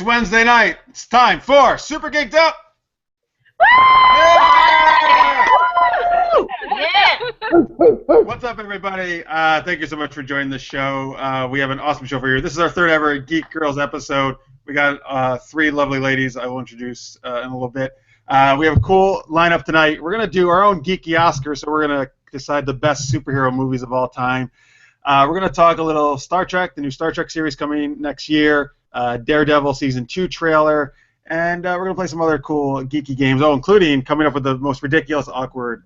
Wednesday night. It's time for Super Geeked Up. Yeah! What's up, everybody? Thank you so much for joining the show. We have an awesome show for you. This is our third ever Geek Girls episode. We got three lovely ladies I will introduce in a little bit. We have a cool lineup tonight. We're going to do our own Geeky Oscars, so we're going to decide the best superhero movies of all time. We're going to talk a little Star Trek, the new Star Trek series coming next year, Daredevil Season 2 trailer, and we're going to play some other cool geeky games, including coming up with the most ridiculous, awkward,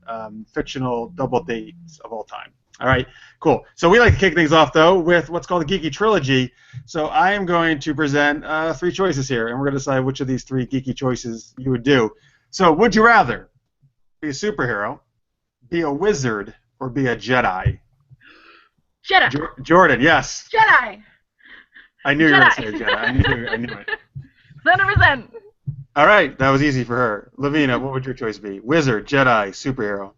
fictional double dates of all time. All right, cool. So we like to kick things off, though, with what's called the Geeky Trilogy. So I am going to present three choices here, and we're going to decide which of these three geeky choices you would do. So would you rather be a superhero, be a wizard, or be a Jedi? Jedi. Jordan, yes. Jedi. I knew you were going to say Jedi. I knew it. 100%. All right, that was easy for her. Lovina, what would your choice be? Wizard, Jedi, superhero?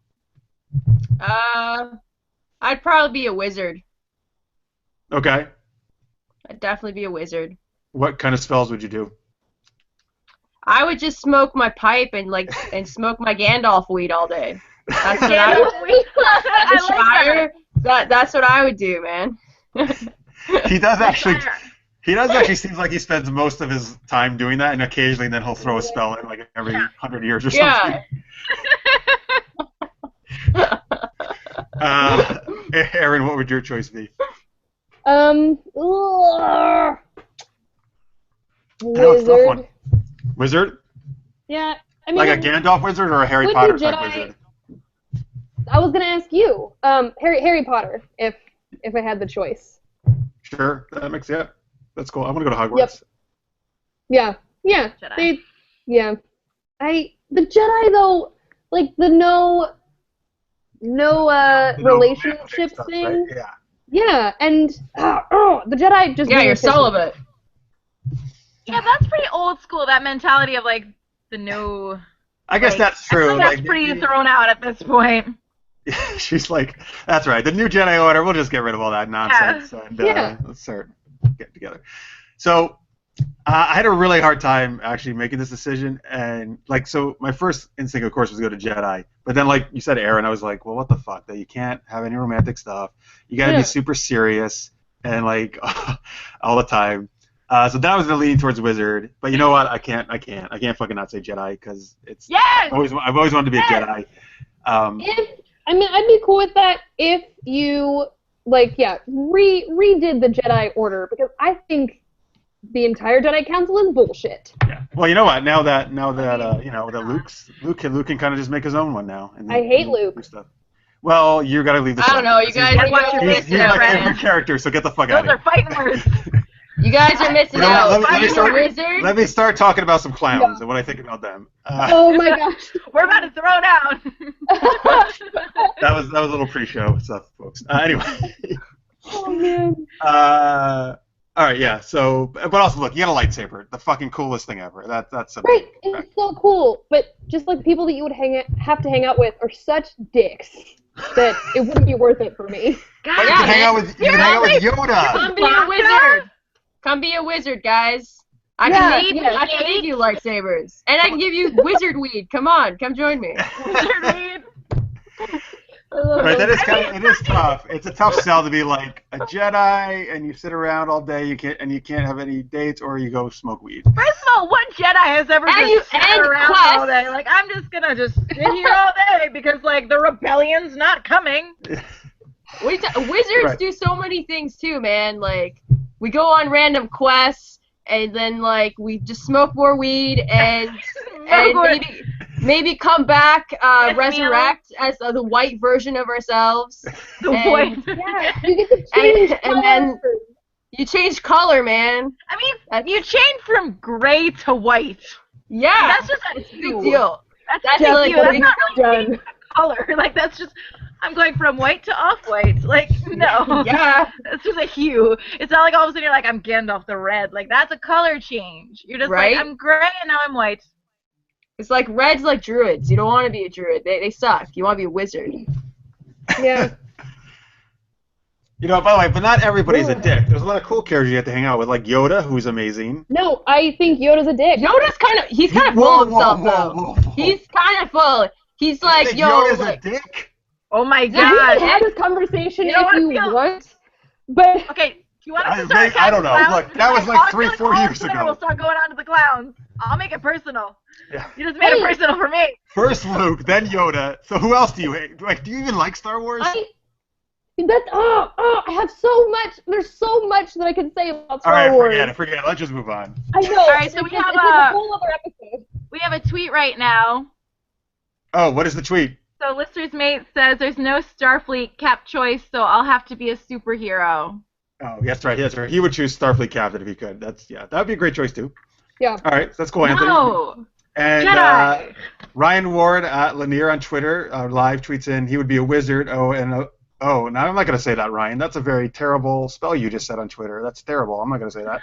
I'd probably be a wizard. Okay. I'd definitely be a wizard. What kind of spells would you do? I would just smoke my pipe and smoke my Gandalf weed all day. That's what I would. That's what I would do, man. He does actually seems like he spends most of his time doing that, and occasionally then he'll throw a spell in like every 100 years or something. Yeah. Erin, what would your choice be? Wizard. Wizard? Yeah, I mean, like a Gandalf wizard or a Harry Potter type wizard? I was gonna ask you, Harry Potter, if I had the choice. Sure, that makes that's cool. I want to go to Hogwarts. Yep. Yeah. Jedi. The Jedi though, like the no relationship stuff, thing. right? Yeah. Yeah, and the Jedi just you're celibate. Yeah, that's pretty old school, that mentality of, like, the no... I guess that's true. I feel like that's pretty thrown out at this point. She's like, that's right. The new Jedi Order, we'll just get rid of all that nonsense and let's start getting together. So I had a really hard time actually making this decision, and so my first instinct, of course, was to go to Jedi. But then, like you said, Erin, I was like, well, what the fuck? That you can't have any romantic stuff. You got to be super serious and like all the time. So then I was gonna lean towards Wizard, but you know what? I can't fucking not say Jedi because it's. Yes! I've always wanted to be a Jedi. I'd be cool with that if you redid the Jedi Order, because I think the entire Jedi Council is bullshit. Yeah. Well, you know what? Now that Luke can kind of just make his own one now. I hate Luke. Stuff. Well, you gotta leave the show. I don't know, you guys. He's my favorite character, so get the fuck out of here. Those are fighting words. You guys are missing out. Let me start talking about some clowns and what I think about them. Oh my gosh. We're about to throw down. That was a little pre-show stuff, folks. Anyway. Oh man. All right, yeah. So, but also, look, you got a lightsaber, the fucking coolest thing ever. That's right. It's so cool, but just like people that you would have to hang out with are such dicks that it wouldn't be worth it for me. God, you can hang out with Yoda. Come be a wizard. Come be a wizard, guys. I can give you lightsabers, and I can give you wizard weed. Come on, come join me. Wizard weed. Right, it is tough. It's a tough sell to be like a Jedi and you sit around all day. You can't have any dates, or you go smoke weed. First of all, what Jedi has ever just sat around all day? Like, I'm just gonna just sit here all day because like the rebellion's not coming. Wizards do so many things too, man. Like, we go on random quests, and then like we just smoke more weed and maybe come back, resurrect as the white version of ourselves. The white. Yeah, you get to change and then you change color, man. I mean, you change from gray to white. Yeah, that's just a big deal. That's like that's not really changing color. Like, that's just, I'm going from white to off-white. Like, no. Yeah. That's just a hue. It's not like all of a sudden you're like, I'm Gandalf the Red. Like, that's a color change. You're just like, I'm gray and now I'm white. It's like Red's like druids. You don't want to be a druid. They suck. You want to be a wizard. Yeah. You know, by the way, but not everybody's a dick. There's a lot of cool characters you have to hang out with, like Yoda, who's amazing. No, I think Yoda's a dick. He's kind of full of himself, though. He's kind of full. He's like, Yoda's a dick? Oh my Yeah, god. we can have this conversation if you want. But okay, do you want us to start I don't know. clowns? Look, that was like 3-4 years ago. We'll start going on to the clowns. I'll make it personal. Yeah. You just made it personal for me. First Luke, then Yoda. So who else do you hate? Like, do you even like Star Wars? I have so much. There's so much that I can say about Star Wars. Forget it. Let's just move on. I know. All right, so we have a whole other episode. We have a tweet right now. Oh, what is the tweet? So Lister's mate says there's no Starfleet cap choice, so I'll have to be a superhero. Oh, that's right. That's right. He would choose Starfleet captain if he could. That'd be a great choice too. Yeah. All right, that's cool, Anthony. No. And Ryan Ward at Lanier on Twitter live tweets in he would be a wizard. Now I'm not going to say that, Ryan. That's a very terrible spell you just said on Twitter. That's terrible. I'm not going to say that.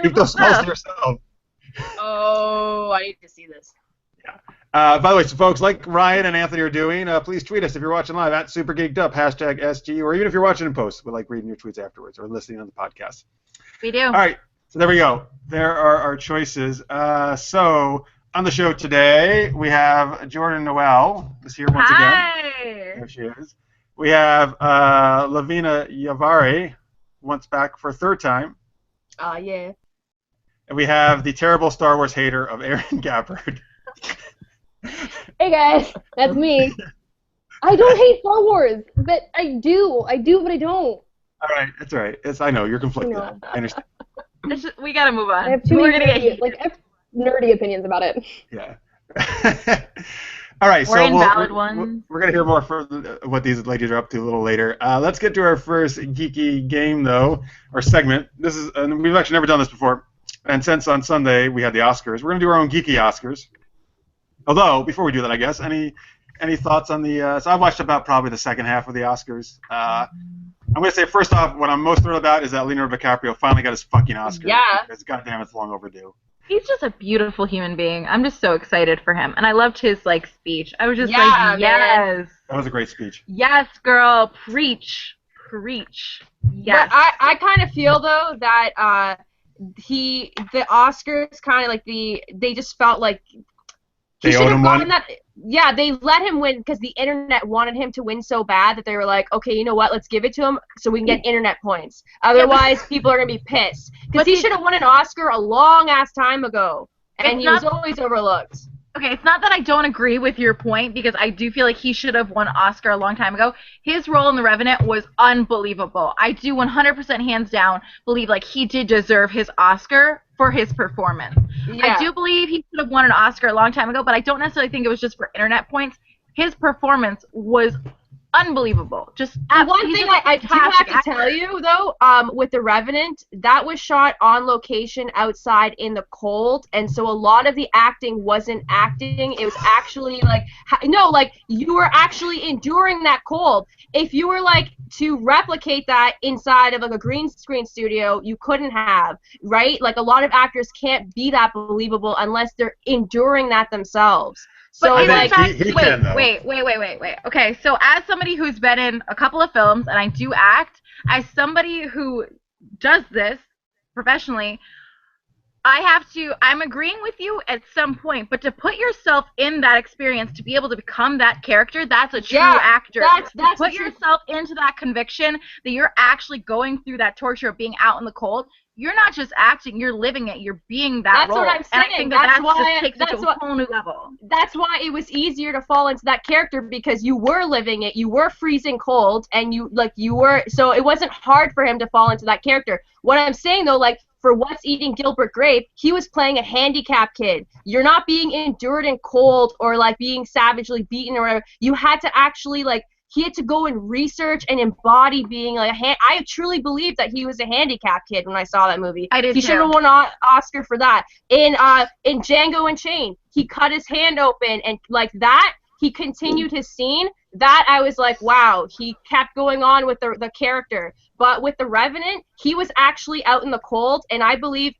Keep those spells to yourself. Oh, I need to see this. Yeah. By the way, so folks, like Ryan and Anthony are doing, please tweet us if you're watching live at @SuperGeekedUp, #SG, or even if you're watching in post. We like reading your tweets afterwards or listening on the podcast. We do. All right. So there we go. There are our choices. So on the show today, we have Jordan Noel is here once again. There she is. We have Lovina Yavari, once back for a third time. Yeah. And we have the terrible Star Wars hater of Erin Gabbard. Hey guys, that's me. I don't hate Star Wars, but I do, but I don't. All right, that's all right. I know you're conflicted. I understand. We gotta move on. I have too many nerdy opinions about it. Yeah. All right, or invalid ones. We're gonna hear more for what these ladies are up to a little later. Let's get to our first geeky game, though, or segment. This is, and we've actually never done this before. And since on Sunday we had the Oscars, we're gonna do our own Geeky Oscars. Although, before we do that, I guess any thoughts on the? So I watched about probably the second half of the Oscars. I'm going to say, first off, what I'm most thrilled about is that Leonardo DiCaprio finally got his fucking Oscar. Yeah. Because, goddamn, it's long overdue. He's just a beautiful human being. I'm just so excited for him. And I loved his, speech. I was just yes. Man. That was a great speech. Yes, girl. Preach. Preach. Yes. But I kind of feel, though, that the Oscars kind of, they just felt like he they owed him one? Yeah, they let him win because the internet wanted him to win so bad that they were like, okay, you know what, let's give it to him so we can get internet points. Otherwise, people are going to be pissed. Because he should have won an Oscar a long-ass time ago, and he was always overlooked. Okay, it's not that I don't agree with your point, because I do feel like he should have won Oscar a long time ago. His role in The Revenant was unbelievable. I do 100% hands down believe he did deserve his Oscar for his performance. Yeah. I do believe he should have won an Oscar a long time ago, but I don't necessarily think it was just for internet points. His performance was unbelievable. Just one thing I do have to tell you, though, with The Revenant, that was shot on location outside in the cold, and so a lot of the acting wasn't acting. It was actually you were actually enduring that cold. If you were to replicate that inside of a green screen studio, you couldn't have, right? A lot of actors can't be that believable unless they're enduring that themselves. So he can, though. Wait. Okay, so as somebody who's been in a couple of films, and I do act, as somebody who does this professionally, I'm agreeing with you at some point, but to put yourself in that experience, to be able to become that character, that's a true actor. That's put yourself into that conviction that you're actually going through that torture of being out in the cold. You're not just acting, you're living it, you're being that role. That's what I'm saying. And I think that takes it to a whole new level. That's why it was easier to fall into that character, because you were living it, you were freezing cold, and so it wasn't hard for him to fall into that character. What I'm saying, though, for What's Eating Gilbert Grape, he was playing a handicapped kid. You're not being endured in cold or being savagely beaten or whatever. You had to actually he had to go and research and embody being I truly believe that he was a handicapped kid when I saw that movie. I did He should have won an Oscar for that. In Django Unchained, he cut his hand open and that. He continued his scene. That I was wow, he kept going on with the character. But with The Revenant, he was actually out in the cold, and I believe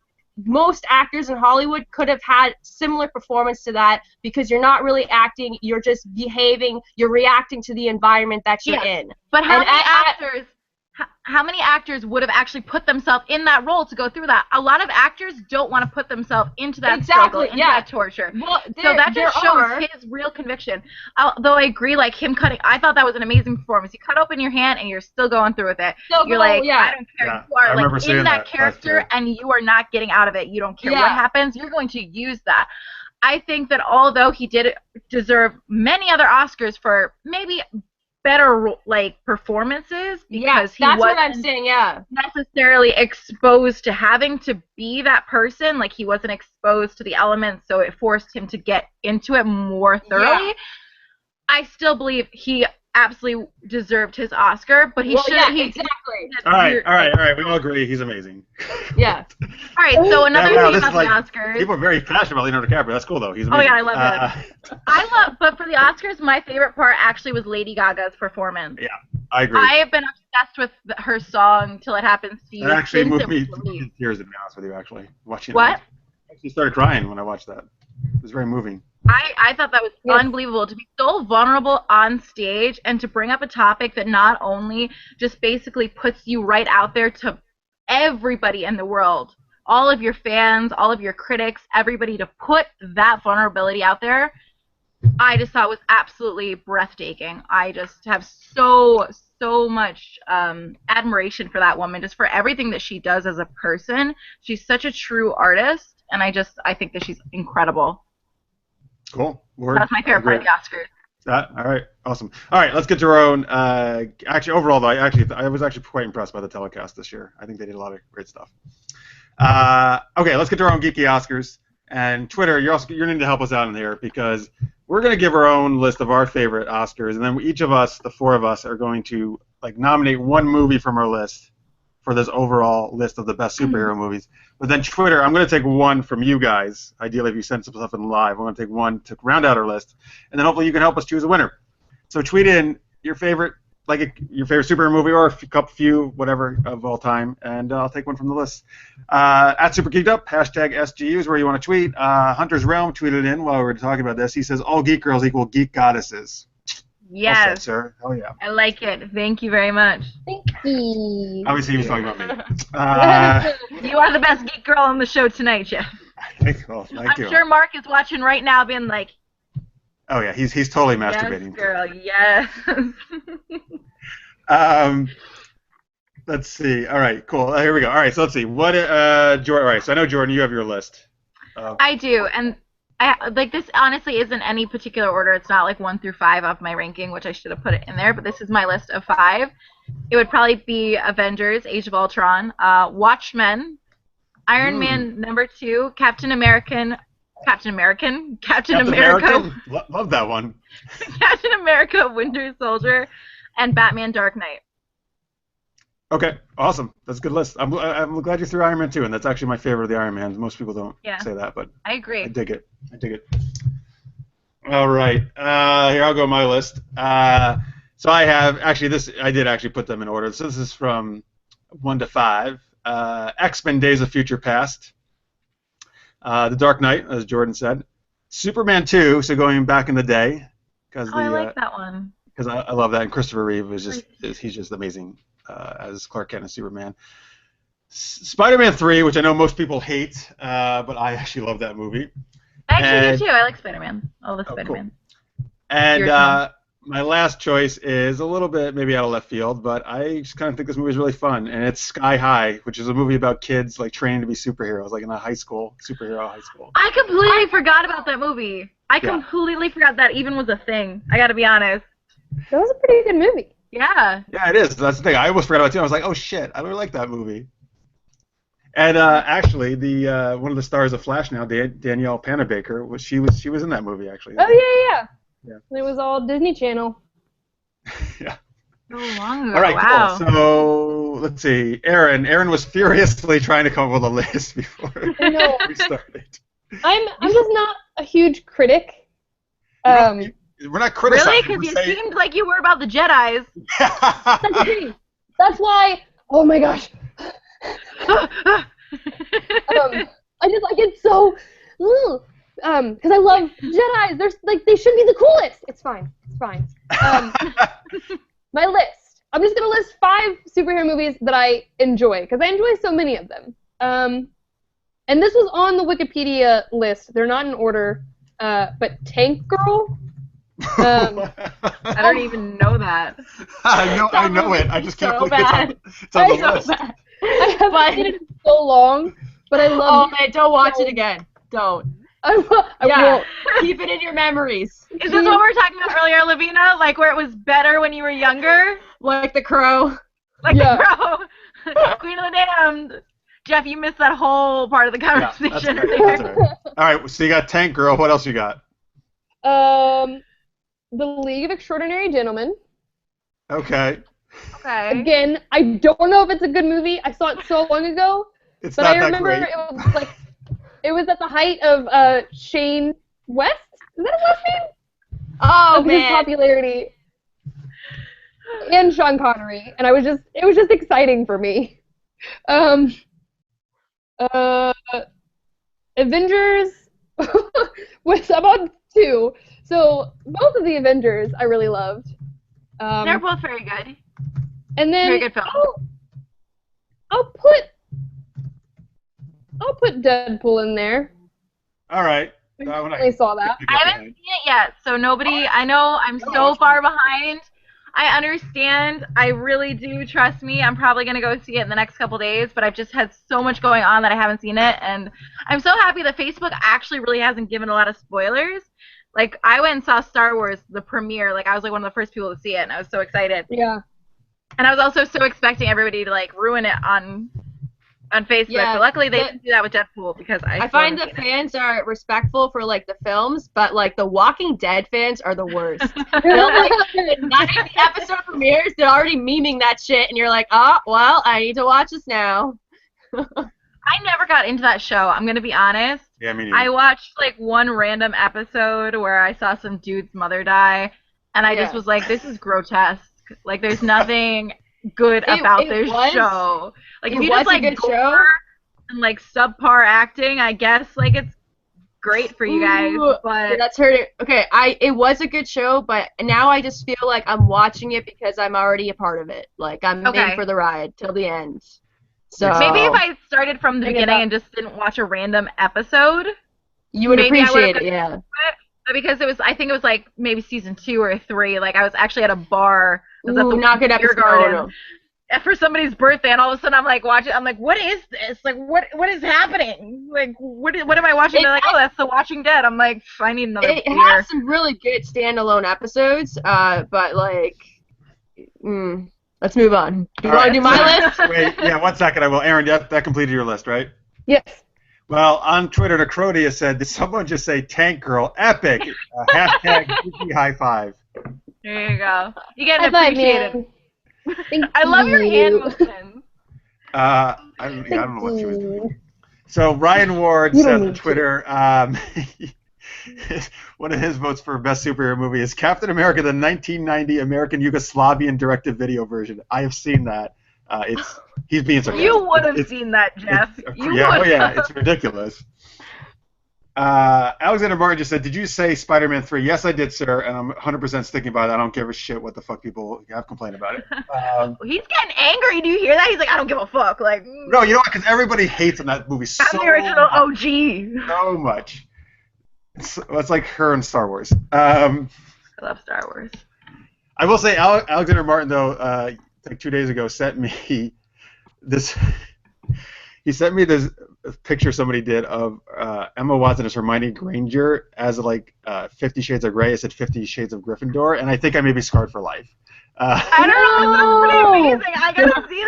most actors in Hollywood could have had similar performance to that, because you're not really acting, you're just behaving, you're reacting to the environment that you're in. But how many actors would have actually put themselves in that role to go through that? A lot of actors don't want to put themselves into that struggle, into that torture. Well, so that just shows his real conviction. Although I agree, like him cutting, I thought that was an amazing performance. You cut open your hand and you're still going through with it. You're like, I don't care. Yeah, you are like in that character and you are not getting out of it. You don't care what happens. You're going to use that. I think that although he did deserve many other Oscars for maybe better like performances, because he wasn't necessarily exposed to having to be that person, like he wasn't exposed to the elements, so it forced him to get into it more thoroughly. I still believe he absolutely deserved his Oscar, but he should exactly. All right, we all agree he's amazing. Yeah. All right, so another thing about the Oscars. People are very passionate about Leonardo DiCaprio. That's cool though. He's amazing. Oh yeah, I love that. But for the Oscars, my favorite part actually was Lady Gaga's performance. Yeah, I agree. I have been obsessed with her song "Till It Happens to You." That actually moved me to tears, to be honest with you. Actually, watching what? I actually started crying when I watched that. It was very moving. I thought that was unbelievable, to be so vulnerable on stage and to bring up a topic that not only just basically puts you right out there to everybody in the world, all of your fans, all of your critics, everybody, to put that vulnerability out there, I just thought was absolutely breathtaking. I just have so much admiration for that woman, just for everything that she does as a person. She's such a true artist, and I think that she's incredible. Cool. Word. That's my favorite part of the Oscars. All right. Awesome. All right. Let's get to our own. Actually, overall, though, I was actually quite impressed by the telecast this year. I think they did a lot of great stuff. Okay. Let's get to our own Geeky Oscars. And Twitter, you're going to help us out in here, because we're going to give our own list of our favorite Oscars, and then each of us, the four of us, are going to nominate one movie from our list for this overall list of the best superhero movies. But then Twitter, I'm going to take one from you guys. Ideally, if you send some stuff in live, I'm going to take one to round out our list, and then hopefully you can help us choose a winner. So tweet in your favorite, your favorite superhero movie, or a few, whatever, of all time, and I'll take one from the list. At Super Geeked Up, hashtag SGU is where you want to tweet. Hunter's Realm tweeted in while we were talking about this. He says, all geek girls equal geek goddesses. Yes. Well said, sir. Oh, yeah. I like it. Thank you very much. Thank you. Obviously, he was talking about me. You are the best geek girl on the show tonight, Jeff. Thank you. I'm sure Mark is watching right now being like, oh, yeah. He's totally masturbating. Yes, girl. Yes. Let's see. All right, cool. Here we go. All right, so let's see. What, Jordan, all right, so I know, Jordan, you have your list. I do, and this honestly isn't any particular order. It's not 1 through 5 of my ranking, which I should have put it in there, but this is my list of 5. It would probably be Avengers, Age of Ultron, Watchmen, Iron Man #2, Captain America, Love that one. Captain America, Winter Soldier, and Batman Dark Knight. Okay, awesome. That's a good list. I'm glad you threw Iron Man 2, and that's actually my favorite of the Iron Mans. Most people don't say that, but I agree. I dig it. All right, here I'll go my list. So I have I did actually put them in order. So this is from 1 to 5. X-Men: Days of Future Past. The Dark Knight, as Jordan said. Superman 2, so going back in the day. I like that one. Because I love that, and Christopher Reeve he's just amazing as Clark Kent and Superman. Spider-Man 3, which I know most people hate, but I actually love that movie. I actually do too. I like Spider-Man. All the Spider-Man. Cool. And my last choice is a little bit maybe out of left field, but I just kind of think this movie is really fun, and it's Sky High, which is a movie about kids training to be superheroes, in a superhero high school. I completely forgot about that movie. I completely forgot that even was a thing. I got to be honest. That was a pretty good movie. Yeah. Yeah, it is. That's the thing. I almost forgot about it too. I was like, oh shit, I really like that movie. And actually, the one of the stars of Flash now, Danielle Panabaker, she was in that movie actually. Oh yeah. And it was all Disney Channel. Yeah. So long ago. All right, wow. Cool. So let's see. Erin was furiously trying to come up with a list before we started. I'm just not a huge critic. We're not criticizing. Really? Because you seemed like you were about the Jedis. That's why. Oh my gosh. I just like it so. Because I love Jedis. They should be the coolest. It's fine. It's fine. My list. I'm just gonna list 5 superhero movies that I enjoy because I enjoy so many of them. And this was on the Wikipedia list. They're not in order. But Tank Girl. I don't even know that. I know it. I just can't believe it's on the list. Bad. I haven't seen it in so long, but I love it. Oh man, don't watch it again. Don't. I won't. Keep it in your memories. Is this what we were talking about earlier, Lovina? Like where it was better when you were younger? Like The Crow. Like The Crow. Queen of the Damned. Jeff, you missed that whole part of the conversation. Yeah, that's right. All right, so you got Tank Girl. What else you got? The League of Extraordinary Gentlemen. Okay. Again, I don't know if it's a good movie. I saw it so long ago. It's but not I that remember great. It was at the height of Shane West. Is that his last name? Oh of man. his popularity. And Sean Connery, and it was just exciting for me. Avengers was about 2. So both of the Avengers I really loved. They're both very good. And then very good film. I'll put Deadpool in there. All right. I saw that. I haven't seen it yet, so nobody. I know I'm so far behind. I understand. I really do. Trust me. I'm probably going to go see it in the next couple days, but I've just had so much going on that I haven't seen it, and I'm so happy that Facebook actually really hasn't given a lot of spoilers. Like, I went and saw Star Wars, the premiere. Like, I was, like, one of the first people to see it, and I was so excited. Yeah. And I was also so expecting everybody to, like, ruin it on Facebook. Yeah, but luckily, they didn't do that with Deadpool, because I find the fans are respectful for, like, the films, but, like, the Walking Dead fans are the worst. They'll, like, not even the episode premieres, they're already memeing that shit, and you're like, oh, well, I need to watch this now. I never got into that show, I'm going to be honest. Yeah, me neither. I watched, like, one random episode where I saw some dude's mother die, and I just was like, this is grotesque. Like, there's nothing good about this show. Like, if you just, like, gore and, like, subpar acting, I guess, like, it's great for you guys, but... Yeah, that's hurting. Okay, it was a good show, but now I just feel like I'm watching it because I'm already a part of it. Like, I'm in for the ride till the end. So maybe if I started from the beginning and just didn't watch a random episode, you would appreciate it, yeah. But because I think it was like maybe season 2 or 3. Like I was actually at a bar. I was at the not good episode. Garden for somebody's birthday, and all of a sudden I'm like watching. I'm like, what is this? Like, what is happening? Like, what am I watching? They're like, oh, that's The Walking Dead. I'm like, I need another beer. It has some really good standalone episodes, but like, let's move on. You want to do my list? Wait, yeah, 1 second. I will. Erin, that completed your list, right? Yes. Well, on Twitter, Necrodia said, did someone just say Tank Girl? Epic! Hashtag Geeky High Five. There you go. You get appreciated. I love your hand motions. I don't know what she was doing. So Ryan Ward said on Twitter, one of his votes for best superhero movie is Captain America, the 1990 American Yugoslavian direct-to-video version. I have seen that. He's being sarcastic. You would have seen that, Jeff. Yeah, it's ridiculous. Alexander Martin just said, did you say Spider-Man 3? Yes, I did, sir, and I'm 100% sticking by that. I don't give a shit what the fuck people have complained about it. He's getting angry. Do you hear that? He's like, I don't give a fuck. Like, no, you know what? Because everybody hates on that movie so I'm the original OG. So much. It's like her and Star Wars. I love Star Wars. I will say, Alexander Martin, though, like 2 days ago, sent me this. He sent me this picture somebody did of Emma Watson as Hermione Granger as like 50 Shades of Grey. It said 50 Shades of Gryffindor, and I think I may be scarred for life. I don't know. That's pretty amazing. I gotta see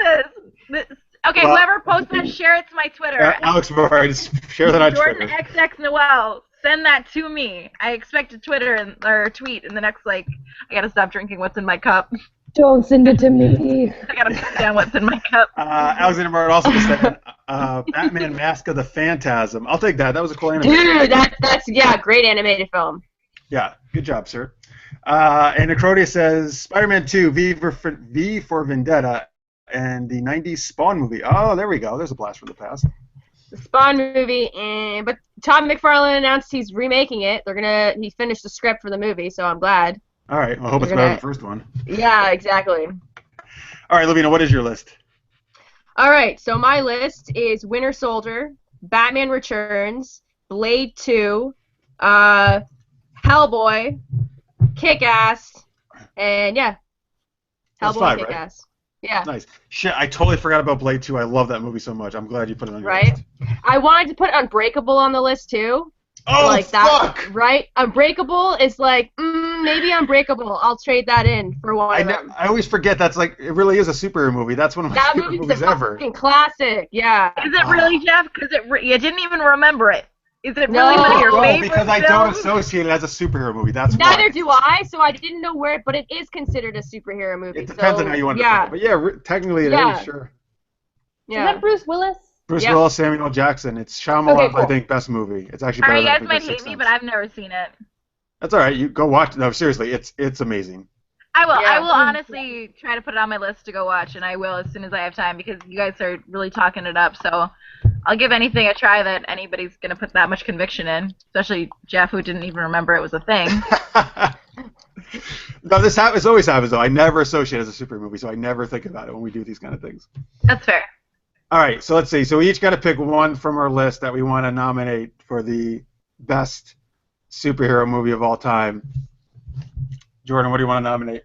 this. Okay, well, whoever posts that, share it to my Twitter. Alex Moore, just share that on Jordan Twitter. XX Noel. Send that to me. I expect a Twitter or a tweet in the next, like, I gotta stop drinking what's in my cup. Don't send it to me. I gotta put down what's in my cup. Alexander Martin also said Batman Mask of the Phantasm. I'll take that. That was a cool animated film. Dude, that's great animated film. Yeah, good job, sir. And Necrodia says Spider-Man 2, V for Vendetta, and the 90s Spawn movie. Oh, there we go. There's a blast from the past. The Spawn movie, but Todd McFarlane announced he's remaking it. He finished the script for the movie, so I'm glad. All right. Well, I hope it's better than the first one. Yeah, exactly. All right, Lovina, what is your list? All right, so my list is Winter Soldier, Batman Returns, Blade 2, Hellboy, Kick-Ass, and yeah, That's Hellboy, 5, Kick-Ass. Yeah. Nice. Shit, I totally forgot about Blade 2. I love that movie so much. I'm glad you put it on your Right? list. I wanted to put Unbreakable on the list too. Oh, like fuck! That, right? Unbreakable is like, maybe Unbreakable. I'll trade that in for one of them. I always forget that's like, it really is a superhero movie. That's one of my favorite movies ever. Fucking classic, yeah. Is it really, Jeff? Because you didn't even remember it. Is it really one of your favorite because I don't films? associate it as a superhero movie. That's Neither why. do I, so I didn't know where, but it is considered a superhero movie. It depends on how you want to put it. But yeah, technically it is, sure. Yeah. Is that Bruce Willis? Bruce Willis, Samuel L. Jackson. It's Shyamalan's, I think, best movie. It's actually better Alright, than you guys The might Sixth hate me, Sense. but I've never seen it. That's all right. You go watch it. No, seriously, it's amazing. I will. Yeah. I will honestly try to put it on my list to go watch, and I will as soon as I have time because you guys are really talking it up. So I'll give anything a try that anybody's gonna put that much conviction in, especially Jeff, who didn't even remember it was a thing. No, this always happens though. I never associate it as a super movie, so I never think about it when we do these kind of things. That's fair. All right, so let's see. So we each got to pick one from our list that we want to nominate for the best superhero movie of all time. Jordan, what do you want to nominate?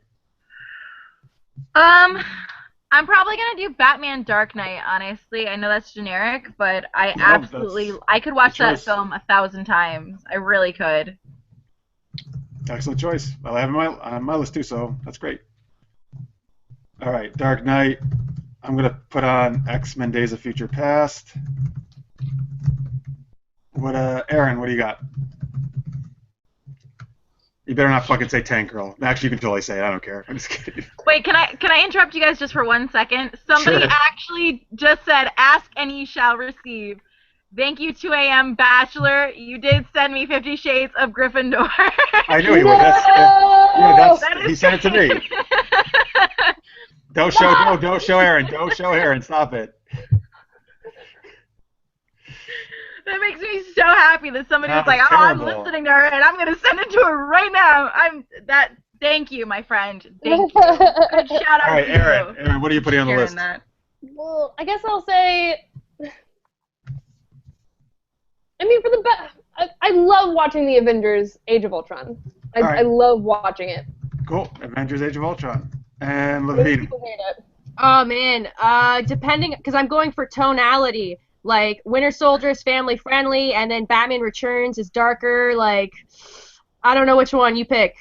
I'm probably gonna do Batman Dark Knight. Honestly, I know that's generic, but I I could watch that film 1,000 times. I really could. Excellent choice. Well, I have it on my list too, so that's great. All right, Dark Knight. I'm gonna put on X-Men: Days of Future Past. Erin, what do you got? You better not fucking say Tank Girl. Actually, you can totally say it. I don't care. I'm just kidding. Wait, can I interrupt you guys just for 1 second? Somebody actually just said, "Ask and ye shall receive." Thank you, 2 a.m. Bachelor. You did send me 50 Shades of Gryffindor. I knew he would. He sent it to me. Don't show Erin. Don't show Erin. Stop it. That makes me so happy that somebody was like, "Oh, I'm listening to her, and I'm gonna send it to her right now." Thank you, my friend. Thank you. Good shout out. All right, to Erin. you. Erin, what are you putting on the list? Well, I guess I'll say. I mean, for the best, I love watching the Avengers: Age of Ultron. I love watching it. Cool. Avengers: Age of Ultron. And Most Lovina. people hate it. Oh man, depending, because I'm going for tonality. Like Winter Soldier is family friendly, and then Batman Returns is darker. Like, I don't know which one you pick.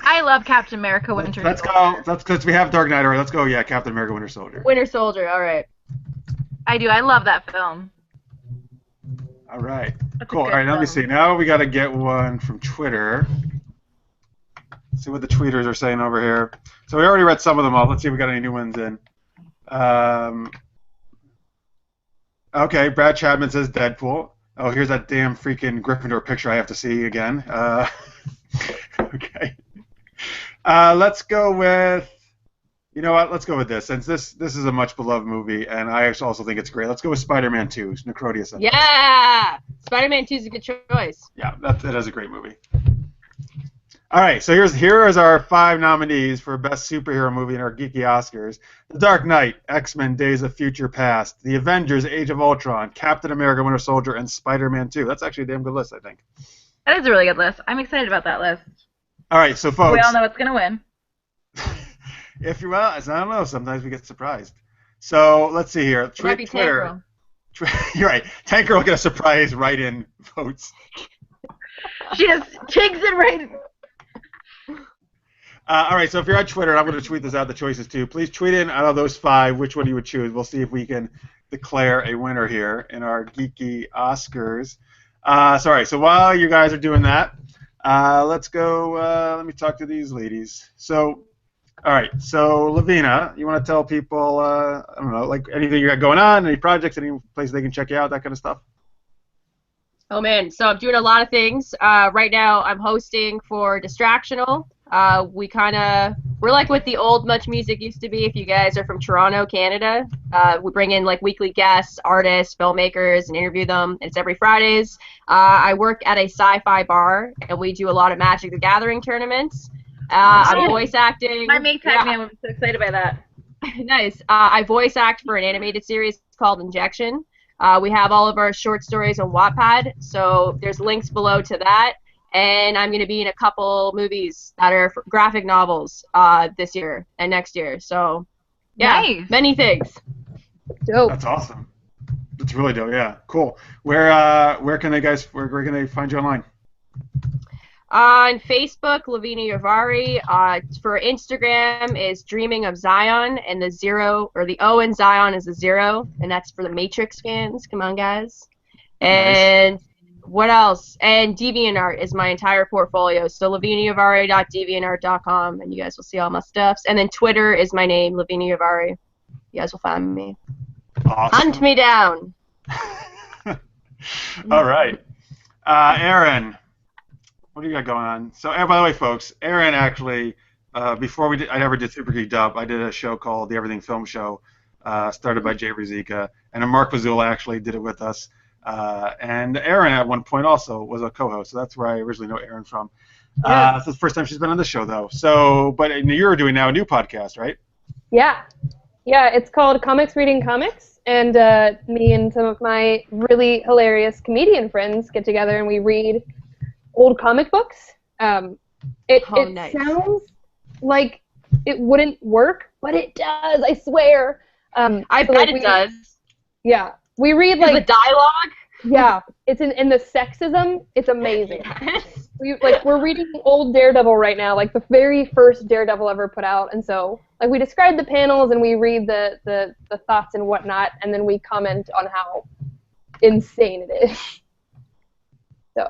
I love Captain America: Winter Soldier. Let's go. That's because we have Dark Knight. All right, let's go. Yeah, Captain America: Winter Soldier. Winter Soldier. All right. I do. I love that film. All right. That's Cool. All right, let me see. Now we got to get one from Twitter. See what the tweeters are saying over here. So we already read some of them all. Let's see if we got any new ones in. Okay, Brad Chapman says Deadpool. Oh, here's that damn freaking Gryffindor picture I have to see again. Okay. Let's go with... You know what? Let's go with this. Since this is a much beloved movie, and I also think it's great. Let's go with Spider-Man 2, Necrodius. Yeah! Spider-Man 2 is a good choice. Yeah, that is a great movie. All right, so here is our 5 nominees for Best Superhero Movie in our Geeky Oscars. The Dark Knight, X-Men: Days of Future Past, The Avengers: Age of Ultron, Captain America: Winter Soldier, and Spider-Man 2. That's actually a damn good list, I think. That is a really good list. I'm excited about that list. All right, so folks... We all know it's going to win. I don't know. Sometimes we get surprised. So let's see here. Twitter. You're right. Tank Girl get a surprise write-in votes. She just takes it right... All right, so if you're on Twitter, and I'm going to tweet this out, the choices too, please tweet in out of those 5 which one you would choose. We'll see if we can declare a winner here in our Geeky Oscars. Sorry, so while you guys are doing that, let's go, let me talk to these ladies. So, all right, so Lovina, you want to tell people, I don't know, like anything you got going on, any projects, any place they can check you out, that kind of stuff? Oh man, so I'm doing a lot of things. Right now I'm hosting for Distractional. We kind of We're like what the old Much Music used to be. If you guys are from Toronto, Canada, we bring in like weekly guests, artists, filmmakers, and interview them. It's every Fridays. I work at a sci-fi bar, and we do a lot of Magic the Gathering tournaments. I'm voice acting. My mate tagged me. I'm so excited by that. Nice. I voice act for an animated series called Injection. We have all of our short stories on Wattpad, so there's links below to that. And I'm going to be in a couple movies that are graphic novels this year and next year. So, yeah, nice. Many things. Dope. That's awesome. That's really dope. Yeah, cool. Where can they find you online? On Facebook, Lovina Yavari. For Instagram is Dreaming of Zion, and the O in Zion is a 0, and that's for the Matrix fans. Come on, guys. And nice. What else? And DeviantArt is my entire portfolio. So lovinayavari.deviantart.com, and you guys will see all my stuffs. And then Twitter is my name, Lovina Yavari. You guys will find me. Awesome. Hunt me down. All right. Erin, what do you got going on? So, by the way, folks, Erin actually, before I ever did Super Geeked Up, I did a show called The Everything Film Show, started by Jay Rizika, and Mark Vazula actually did it with us. And Erin at one point also was a co-host, so that's where I originally know Erin from. This is the first time she's been on the show, though. So, but you're doing now a new podcast, right? Yeah, it's called Comics Reading Comics, and me and some of my really hilarious comedian friends get together and we read old comic books. It nice. Sounds like it wouldn't work, but it does, I swear. I bet it does. Yeah. We read like the dialogue. Yeah, it's in the sexism. It's amazing. We're reading old Daredevil right now, like the very first Daredevil ever put out, and so like we describe the panels and we read the thoughts and whatnot, and then we comment on how insane it is. So,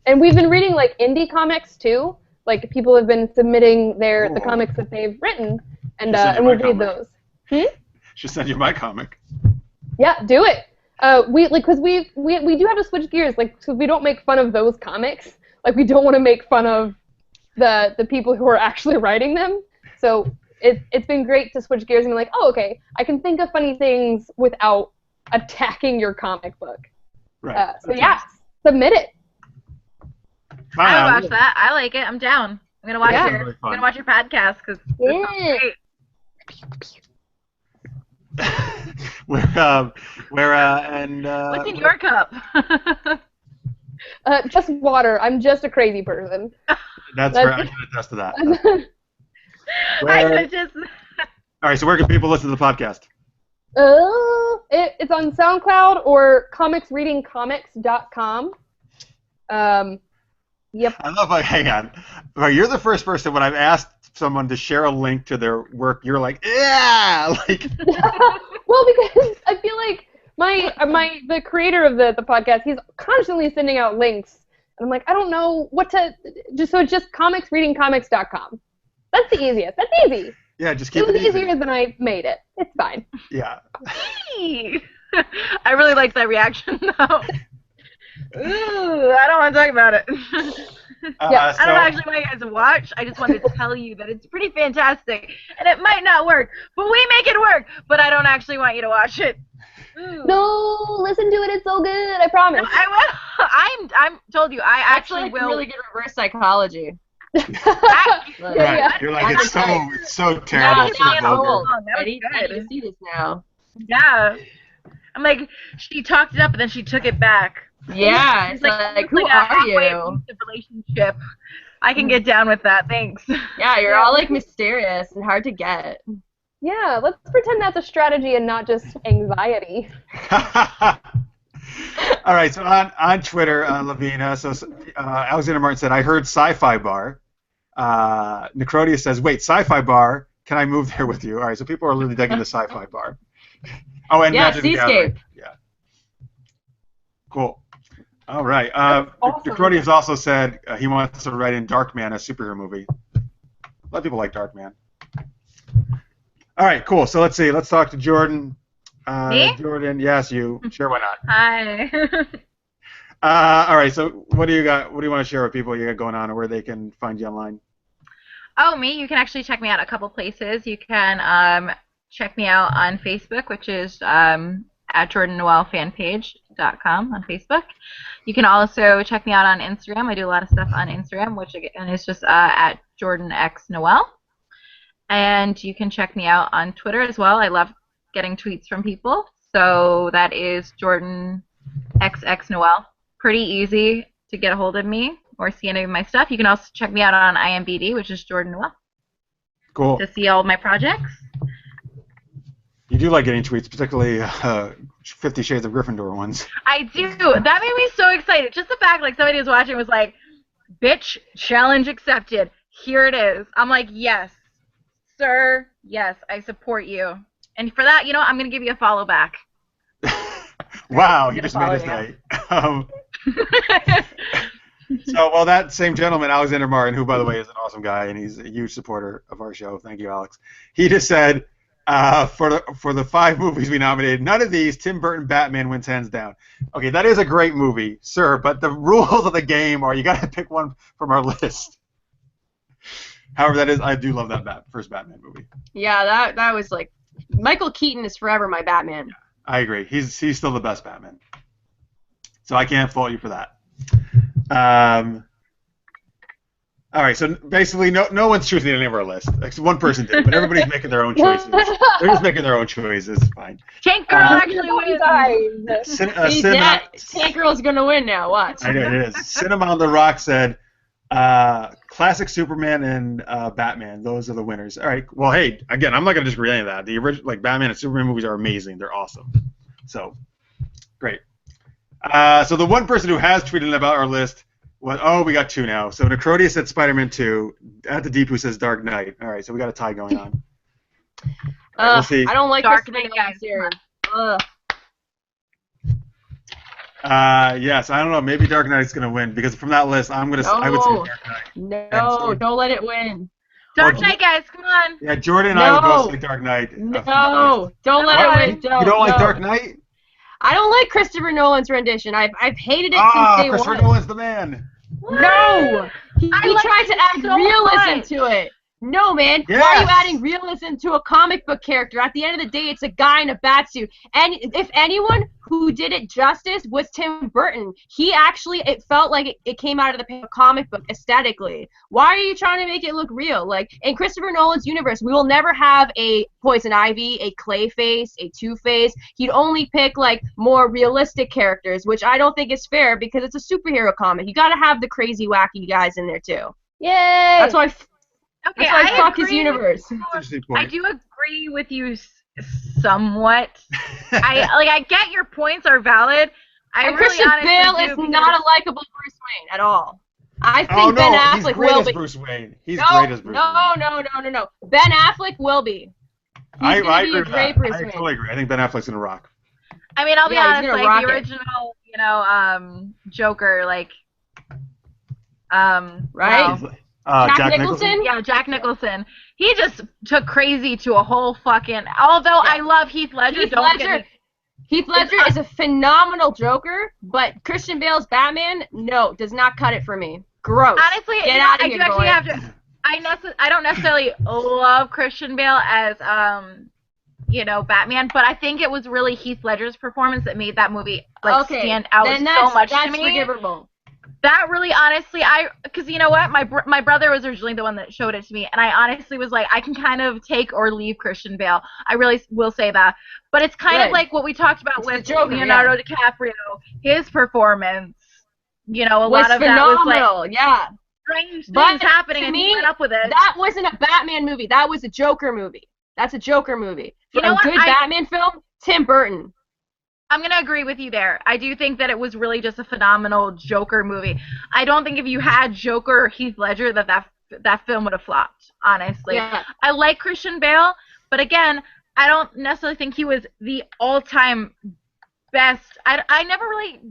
and we've been reading like indie comics too. Like people have been submitting the comics that they've written, and we read those. Should send you my comic. Yeah, do it. Because we do have to switch gears, like, because we don't make fun of those comics. Like, we don't want to make fun of the people who are actually writing them. So it's been great to switch gears and be like, oh, okay, I can think of funny things without attacking your comic book. Right. So yeah, submit it. I watch that. I like it. I'm down. I'm gonna watch really I'm gonna watch your podcast because Yeah. What's in your cup? Just water. I'm just a crazy person. That's right. I can attest to that. All right. So where can people listen to the podcast? It's on SoundCloud or comicsreadingcomics.com. Yep. I love. Hang on. You're the first person when I've asked someone to share a link to their work, you're like, yeah, like. Well, because I feel like the creator of the podcast, he's constantly sending out links, and I'm like, I don't know what to. It's just comicsreadingcomics.com. That's the easiest. That's easy. Yeah, just keep it easy. Easier than I made it. It's fine. Yeah. I really like that reaction though. Ooh, I don't want to talk about it. I don't actually want you guys to watch. I just wanted to tell you that it's pretty fantastic, and it might not work, but we make it work. But I don't actually want you to watch it. Ooh. No, listen to it. It's so good. I promise. No, I will. I'm told you. I actually will. Really good reverse psychology. Right. You're like, it's so terrible. Ready to see this now. Yeah. I'm like, she talked it up, and then she took it back. Yeah, it's like who are you? Relationship. I can get down with that. Thanks. Yeah, you're all like mysterious and hard to get. Yeah, let's pretend that's a strategy and not just anxiety. All right, so on Twitter, Lovina, so Alexander Martin said, I heard Sci-Fi Bar. Necrodia says, wait, Sci-Fi Bar, can I move there with you? All right, so people are really digging the Sci-Fi Bar. Oh, and yeah, Seascape. Yeah. Cool. All right. Necrodia has also said he wants to write in Darkman, a superhero movie. A lot of people like Darkman. All right, cool. So let's see. Let's talk to Jordan. Me? Jordan, yes, you. Sure, why not? Hi. All right. So what do you got? What do you want to share with people you got going on, or where they can find you online? Oh, me? You can actually check me out a couple places. You can check me out on Facebook, which is at Jordan Noel fanpage.com on Facebook. You can also check me out on Instagram. I do a lot of stuff on Instagram, which again is just at Jordan X Noel. And you can check me out on Twitter as well. I love getting tweets from people. So that is Jordan XX Noel. Pretty easy to get a hold of me or see any of my stuff. You can also check me out on IMDb, which is Jordan Noel. Cool. To see all of my projects. You do like getting tweets, particularly 50 Shades of Gryffindor ones. I do. That made me so excited. Just the fact, like, somebody was watching was like, bitch, challenge accepted. Here it is. I'm like, yes, sir, yes, I support you. And for that, I'm going to give you a follow back. Wow, you just made his night. So, well, that same gentleman, Alexander Martin, who, by the way, is an awesome guy, and he's a huge supporter of our show. Thank you, Alex. He just said, for the 5 movies we nominated, none of these Tim Burton Batman wins hands down. Okay, that is a great movie, sir, but the rules of the game are you got to pick one from our list. However, I do love that first Batman movie. Yeah, that was like, Michael Keaton is forever my Batman. I agree. He's still the best Batman. So I can't fault you for that. All right, so basically no one's choosing any of our list. Actually, one person did, but everybody's making their own choices. They're just making their own choices. Fine. Tank Girl actually wins. Tank Girl's going to win now. Watch. I know, it is. Cinema on the Rock said, classic Superman and Batman. Those are the winners. All right. Well, hey, again, I'm not going to disagree with any of that. The original, like, Batman and Superman movies are amazing. They're awesome. So, great. So the one person who has tweeted about our list was, we got 2 now. So Necrodia said Spider-Man 2. At the Deep, who says Dark Knight. All right, so we got a tie going on. Right, we'll see. I don't like Dark Christopher Knight, Nolan series. Yes, I don't know. Maybe Dark Knight's going to win because from that list, I would say Dark Knight. No, don't let it win. Dark Knight, guys, come on. Yeah, Jordan and I would both say Dark Knight. No, don't let it win. You don't like Dark Knight? I don't like Christopher Nolan's rendition. I've hated it since day Christopher one. Nolan's the man. What? No! He tried to add realism to it. No, man. Yes. Why are you adding realism to a comic book character? At the end of the day, it's a guy in a bat suit. And if anyone who did it justice was Tim Burton. He actually, it felt like it came out of the comic book aesthetically. Why are you trying to make it look real? Like, in Christopher Nolan's universe, we will never have a Poison Ivy, a Clayface, a Two-Face. He'd only pick, like, more realistic characters, which I don't think is fair because it's a superhero comic. You gotta have the crazy, wacky guys in there, too. Yay! That's why Okay, I fuck his universe. I do agree with you somewhat. I get your points are valid. And Christian Bale is not a likable Bruce Wayne at all. I think Ben Affleck will be. Bruce Wayne. He's great as Bruce Wayne. No. Ben Affleck will be. I agree be a with great that. Bruce I Wayne. totally agree. I think Ben Affleck's gonna rock. I mean, I'll be honest. Like the it. original, Joker, like, right? Well, Jack Nicholson? Yeah, Jack Nicholson. He just took crazy to a whole fucking. Although I love Heath Ledger, Heath Ledger is a phenomenal Joker, but Christian Bale's Batman, no, does not cut it for me. Gross. Honestly, Get out of here, actually boy. have to. I don't necessarily love Christian Bale as Batman, but I think it was really Heath Ledger's performance that made that movie stand out so much to me. That's forgivable. That really, honestly, because you know what, my brother was originally the one that showed it to me, and I honestly was like, I can kind of take or leave Christian Bale. I really will say that, but it's kind of like what we talked about with Joker, Leonardo DiCaprio, his performance. A lot of that was like strange things happening, and he went up with it. That wasn't a Batman movie. That was a Joker movie. That's a Joker movie. For a good Batman film, Tim Burton. I'm going to agree with you there. I do think that it was really just a phenomenal Joker movie. I don't think if you had Joker or Heath Ledger that film would have flopped, honestly. Yeah. I like Christian Bale, but again, I don't necessarily think he was the all-time best. I never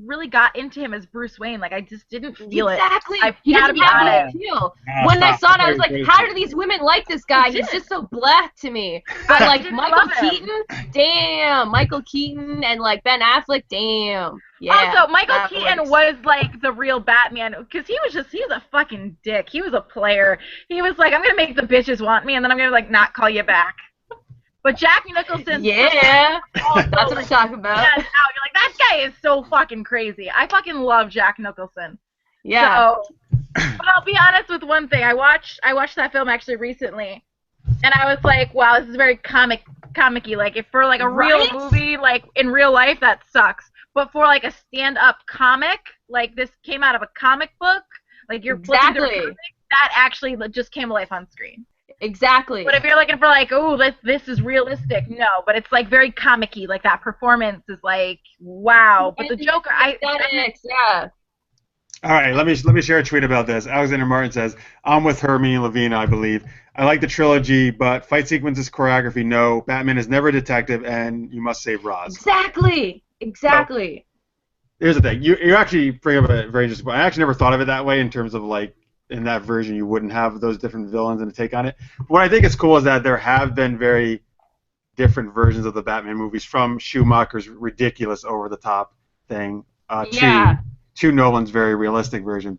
really got into him as Bruce Wayne. Like I just didn't feel exactly. it. He gotta doesn't be have honest. any appeal. Nah, When I stop. saw it, I was That's like, crazy. how do these women like this guy? He's just so black to me. But like didn't Michael love him. Keaton, damn. Michael Keaton and like Ben Affleck, damn. Yeah. Also, Michael that Keaton works. was like the real Batman because he was a fucking dick. He was a player. He was like, I'm gonna make the bitches want me, and then I'm gonna like not call you back. But Jack Nicholson, Yeah. That's what I'm talking about. You're like, that guy is so fucking crazy. I fucking love Jack Nicholson. Yeah. So, but I'll be honest with one thing. I watched that film actually recently, and I was like, wow, this is very comic-y. Like, if for like a real Right? movie, like in real life, that sucks. But for like a stand-up comic, like this came out of a comic book, like you're flipping through a Exactly. comic, that actually just came to life on screen. Exactly. But if you're looking for like, oh, this is realistic, no. But it's like very comic-y. Like that performance is like, wow. But the Joker, Aesthetics, yeah. All right, let me share a tweet about this. Alexander Martin says, "I'm with her, meaning Lovina, I believe. I like the trilogy, but fight sequences, choreography, no. Batman is never a detective, and you must save Roz." Exactly. Exactly. Here's the thing. You actually bring up a very interesting point. I actually never thought of it that way in terms of like in that version you wouldn't have those different villains and a take on it. What I think is cool is that there have been very different versions of the Batman movies from Schumacher's ridiculous over-the-top thing Yeah. to Nolan's very realistic version.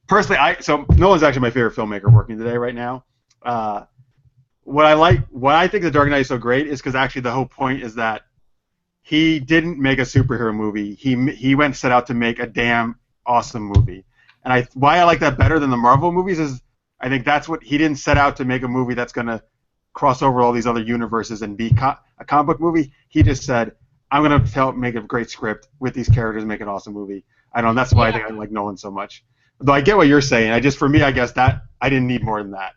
Personally, so Nolan's actually my favorite filmmaker working today right now. What I think The Dark Knight is so great is because actually the whole point is that he didn't make a superhero movie. He went set out to make a damn awesome movie. And why I like that better than the Marvel movies is I think that's what he didn't set out to make a movie that's going to cross over all these other universes and be a comic book movie. He just said, I'm going to make a great script with these characters and make an awesome movie. I don't know. That's why I think I like Nolan so much. Though I get what you're saying. For me, I guess that I didn't need more than that.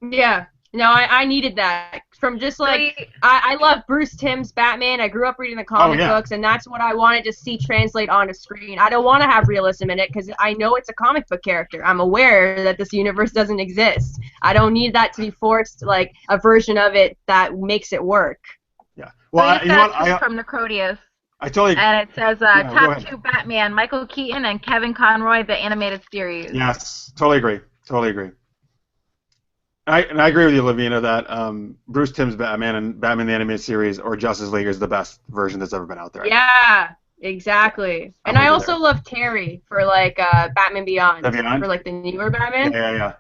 Yeah. No, I needed that. From just like, I love Bruce Timm's Batman. I grew up reading the comic books, and that's what I wanted to see translate onto screen. I don't want to have realism in it because I know it's a comic book character. I'm aware that this universe doesn't exist. I don't need that to be forced, like a version of it that makes it work. Yeah. Well, you know what? From Necrodius. I totally. And it says go top ahead. 2 Batman, Michael Keaton and Kevin Conroy, the animated series. Yes, totally agree. Totally agree. I agree with you, Lovina, that Bruce Timm's Batman and Batman the Animated Series or Justice League is the best version that's ever been out there. Yeah, exactly. And I also love Terry for like Batman Beyond. For like the newer Batman. Yeah.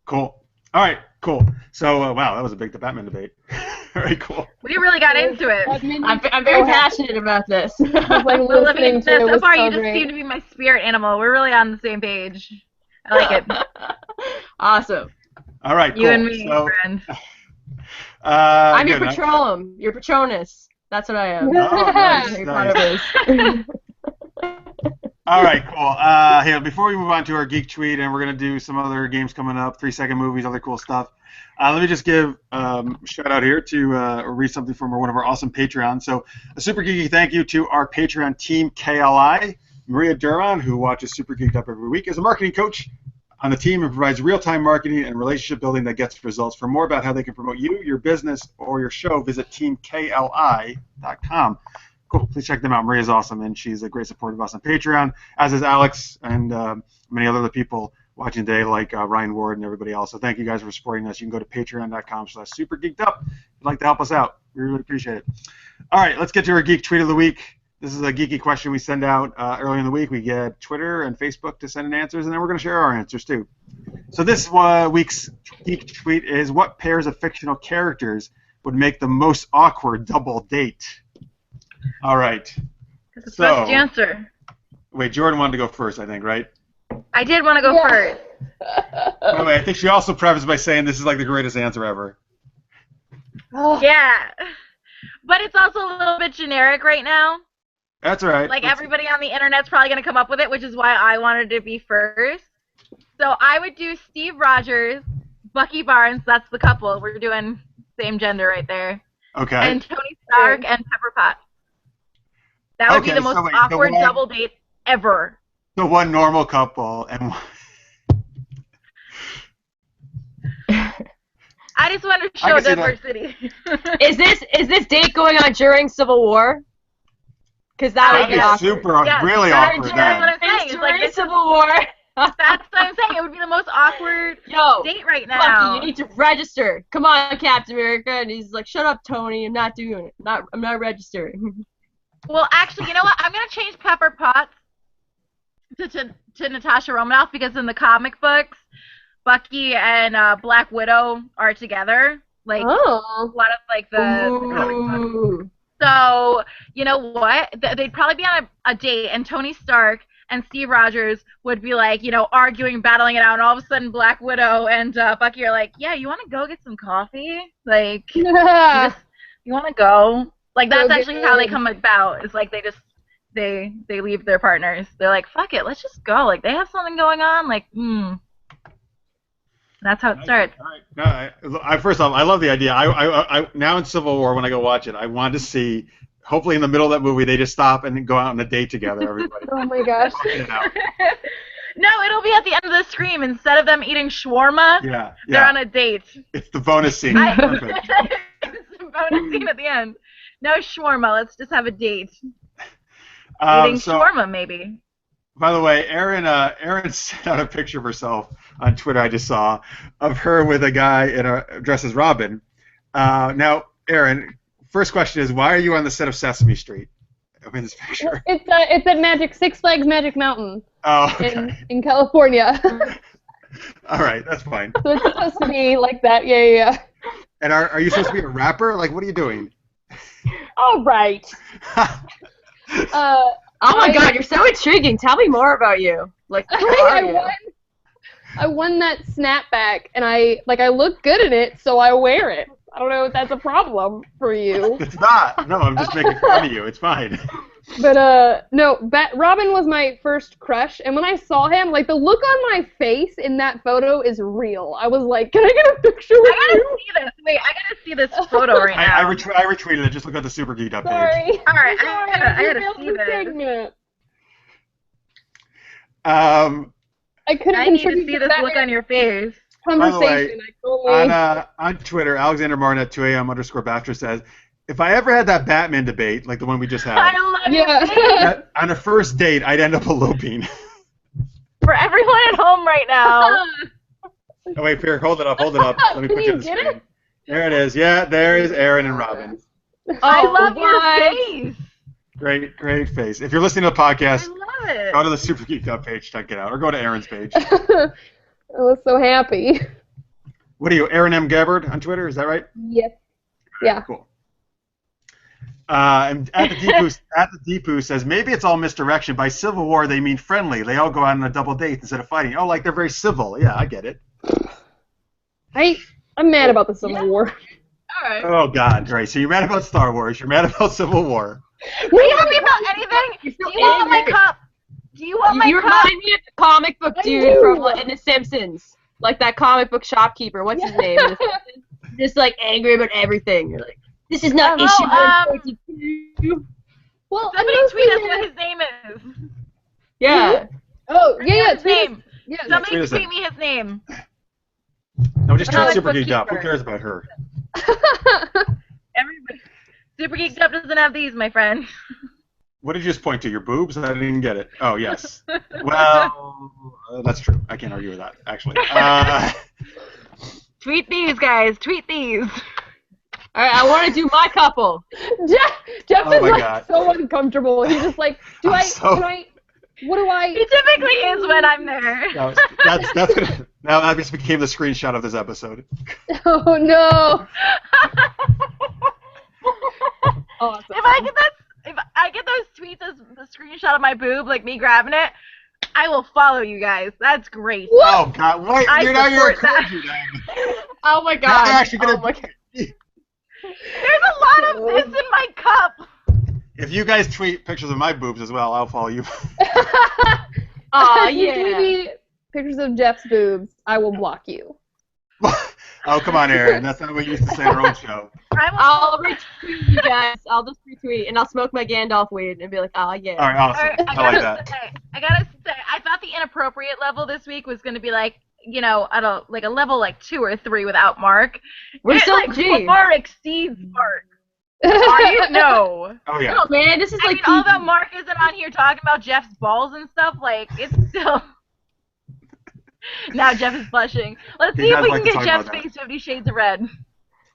Cool. All right, cool. So, wow, that was a big Batman debate. Very cool. We really got into it. I'm very passionate about this. I was like listening to it. So Was far, so you just great. seem to be my spirit animal. We're really on the same page. I like it. Awesome. All right, cool. You and me, so, friend. I'm your Patronum. Your Patronus. That's what I am. Oh, nice, Harry nice. Potter is. All right, cool. Here, before we move on to our geek tweet, and we're going to do some other games coming up, 3-second movies, other cool stuff. Let me just give a shout out here to read something from one of our awesome Patreons. So, a super geeky thank you to our Patreon team, KLI. Maria Duran, who watches Super Geeked Up every week, is a marketing coach on the team and provides real-time marketing and relationship building that gets results. For more about how they can promote you, your business, or your show, visit teamkli.com. Cool. Please check them out. Maria's awesome, and she's a great supporter of us on Patreon, as is Alex and many other people watching today, like Ryan Ward and everybody else. So thank you guys for supporting us. You can go to patreon.com/supergeekedup if you'd like to help us out. We really appreciate it. All right, let's get to our geek tweet of the week. This is a geeky question we send out early in the week. We get Twitter and Facebook to send in answers, and then we're going to share our answers too. So this week's geek tweet is, what pairs of fictional characters would make the most awkward double date? All right. That's the best answer. Wait, Jordan wanted to go first, I think, right? I did want to go first. By the way, I think she also prefaced by saying this is like the greatest answer ever. Yeah. But it's also a little bit generic right now. That's all right. Like, everybody on the internet's probably going to come up with it, which is why I wanted to be first. So I would do Steve Rogers, Bucky Barnes, that's the couple. We're doing same gender right there. Okay. And Tony Stark and Pepper Potts. That would be the most awkward double date ever. The one normal couple and one... I just wanted to I show can see diversity. Is this date going on during Civil War? Because that would That'd be be awkward. super, Yes, really that's awkward what then. I'm saying. It's It's like during this Civil War. that's what I'm saying. It would be the most awkward Yo, date right Bucky, now. you need to register. Come on, Captain America. And he's like, shut up, Tony. I'm not doing it. I'm not registering. Well, actually, you know what? I'm gonna change Pepper Potts to Natasha Romanoff because in the comic books, Bucky and Black Widow are together. Like a Oh. lot of like the. Ooh. So you know what? They'd probably be on a date, and Tony Stark and Steve Rogers would be like, you know, arguing, battling it out, and all of a sudden Black Widow and Bucky are like, yeah, you want to go get some coffee? Like, you want to go? Like that's So actually how they good. come about. It's like they leave their partners. They're like, fuck it, let's just go. Like they have something going on. Like, That's how it starts. All right. No, first off, I love the idea. I now in Civil War when I go watch it, I want to see. Hopefully, in the middle of that movie, they just stop and go out on a date together. Everybody. Oh my gosh. No, it'll be at the end of the screen. Instead of them eating shawarma, Yeah. they're on a date. It's the bonus scene. Perfect. It's the bonus scene at the end. No shawarma. Let's just have a date. Eating So, shawarma, maybe. by the way, Erin sent out a picture of herself on Twitter. I just saw of her with a guy in a dress as Robin. Now, Erin, first question is, why are you on the set of Sesame Street? I'm in this picture. It's at Six Flags Magic Mountain Oh, okay. in California. All right, that's fine. So it's supposed to be like that. Yeah. And are you supposed to be a rapper? Like, what are you doing? All right. Oh my God, you're so intriguing. Tell me more about you. Like, who are you? I won that snapback, and I look good in it, so I wear it. I don't know if that's a problem for you. It's not. No, I'm just making fun of you. It's fine. But no, Robin was my first crush, and when I saw him, like the look on my face in that photo is real. I was like, "Can I get a picture with I you?" gotta see this. Wait, I gotta see this photo right now. I retweeted it. Just look at the Super Geeked Up page. Sorry. All right, Sorry, I gotta derailed see the this. segment. I couldn't I need to contribute see to this that look on your face. conversation. On Twitter, Alexander Martin at 2am_Bachelor says, if I ever had that Batman debate, like the one we just had, I love Yeah. your face. on a first date, I'd end up eloping. For everyone at home right now. Oh, wait, Pierre, hold it up. Let me put you on the Can you get screen. There it is. Yeah, there is Erin and Robin. I love what? your face. Great face. If you're listening to the podcast, I love it. go to the Super Geeked Up page, check it out, or go to Erin's page. I was so happy. What are you, Erin M. Gabbard on Twitter? Is that right? Yes. Yeah. Cool. And at the Deepu says, maybe it's all misdirection. By Civil War, they mean friendly. They all go out on a double date instead of fighting. Oh, like they're very civil. Yeah, I get it. I'm mad about the Civil War. All right. Oh, God. Right. So you're mad about Star Wars. You're mad about Civil War. Are you happy about anything? Do you want my cup? Do you want my You cup? remind me of the comic book dude do. from in The Simpsons. Like that comic book shopkeeper. What's his name? Just like angry about everything. You're like, this is not Oh, issue 142. Well, Somebody tweet us what his name is. Yeah. Oh, yeah, His name. Yeah. Somebody tweet us tweet it. me his name. No, just tweet Comic Super book Geeked Up. Who keeper. cares about her? Everybody. Super Geeked Up doesn't have these, my friend. What did you just point to? Your boobs? I didn't get it. Oh, yes. Well, that's true. I can't argue with that, actually. Tweet these, guys. Tweet these. All right, I want to do my couple. Jeff Oh is my like God. so uncomfortable. He's just like, what do I? He typically is when I'm there. No, that's gonna, now that just became the screenshot of this episode. Oh no. Awesome. If I get those tweets as the screenshot of my boob, like me grabbing it, I will follow you guys. That's great. Oh, God. Wait, I you're a support that. clergy then. Oh my Now God. they're actually gonna, Oh my God. There's a lot of this in my cup. If you guys tweet pictures of my boobs as well, I'll follow you. Aw, If you yeah. tweet me pictures of Jeff's boobs, I will block you. Oh, come on, Erin. That's not what you used to say on our own show. I'll retweet you guys. I'll just retweet, and I'll smoke my Gandalf weed and be like, oh, yeah. All right, awesome. Alright, I like that. I gotta say, I thought the inappropriate level this week was gonna be like at a level like 2 or 3 without Mark. We're it so like G. far exceeds Mark. Are you? No. Oh yeah. No, man, this is I like mean, although Mark isn't on here talking about Jeff's balls and stuff, like it's still. Now Jeff is blushing. Let's see if we can get Jeff's face 50 Shades of Red.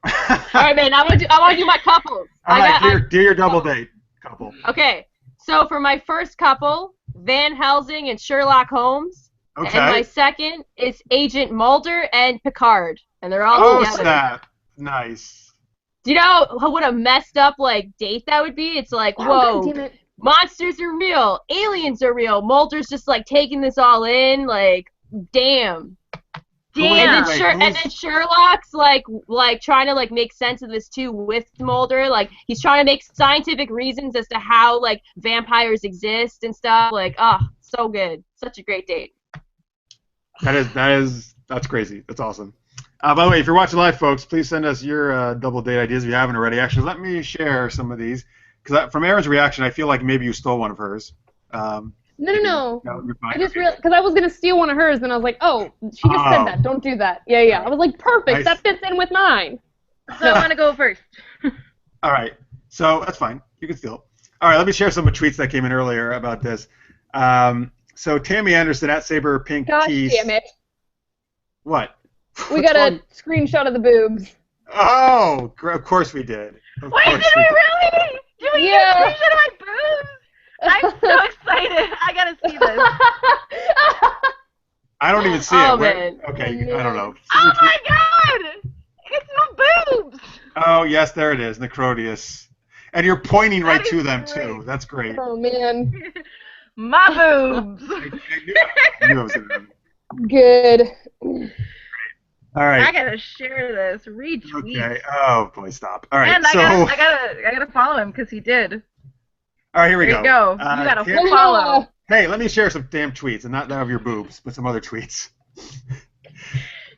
All right, man. I want to do my couples. All right, do your double date couple. Okay, so for my first couple, Van Helsing and Sherlock Holmes. Okay. And my second is Agent Mulder and Picard, and they're all together. Oh snap! Nice. Do you know what a messed up date that would be? It's like, whoa, God damn it. monsters are real, aliens are real. Mulder's just taking this all in, damn. Damn. And then Sherlock's trying to make sense of this too with Mulder. He's trying to make scientific reasons as to how vampires exist and stuff. So good. Such a great date. That's crazy. That's awesome. By the way, if you're watching live, folks, please send us your double date ideas if you haven't already. Actually, let me share some of these because from Erin's reaction, I feel like maybe you stole one of hers. No. No, you're fine. I just realized because I was gonna steal one of hers, and I was like, "Oh, she just said that. Don't do that." Yeah. I was like, "Perfect. Nice. That fits in with mine." So I want to go first. All right. So that's fine. You can steal. All right. Let me share some tweets that came in earlier about this. So Tammy Anderson at Saber Pink Gosh Tees. damn it! What? We got a screenshot of the boobs. Oh, of course we did. Wait, did we really? Did we get a screenshot of my boobs? I'm so excited. I gotta see this. I don't even see it. Man. Okay, I don't know. Oh my god! It's my boobs! Oh, yes, there it is, Necrodius. And you're pointing right That to is them, great. too. That's great. Oh man. My boobs! I knew it was going to be. Good. All right. I gotta share this. Retweet. Okay. Oh, boy, stop. All right, And so... I gotta follow him because he did. All right, here we There go. you go. You got a Tam- full follow. Hey, let me share some damn tweets, and not that of your boobs, but some other tweets.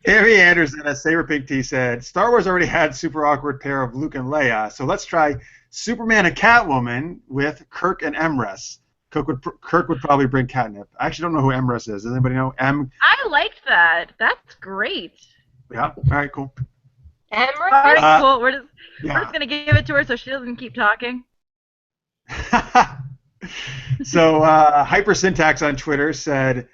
Tammy Anderson at Saber Pink Tea said, Star Wars already had super awkward pair of Luke and Leia, so let's try Superman and Catwoman with Kirk and Emrys. Kirk would probably bring catnip. I actually don't know who Emrys is. Does anybody know? I liked that. That's great. Yeah. All right. Cool. Emrys? Alright, cool. We're just Yeah. gonna give it to her so she doesn't keep talking. So Hypersyntax on Twitter said,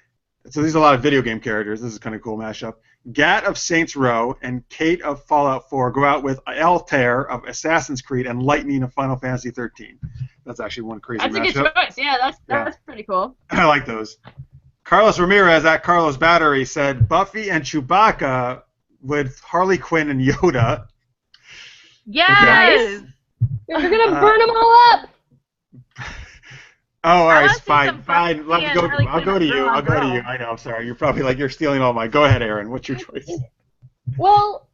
so these are a lot of video game characters. This is kind of a cool mashup. Gat of Saints Row and Kate of Fallout 4 go out with Altair of Assassin's Creed and Lightning of Final Fantasy 13. That's actually one crazy That's a mashup. good choice. Yeah, that's pretty cool. I like those. Carlos Ramirez at Carlos Battery said Buffy and Chewbacca with Harley Quinn and Yoda. Yes. You're gonna burn them all up. Oh, all I right, wanna see fine, some fine. Buffy Let me and go. Harley I'll Quinn go to and you. Girl I'll on go to Girl. you. I know. I'm sorry. You're probably you're stealing all mine. Go ahead, Erin. What's your choice? Well,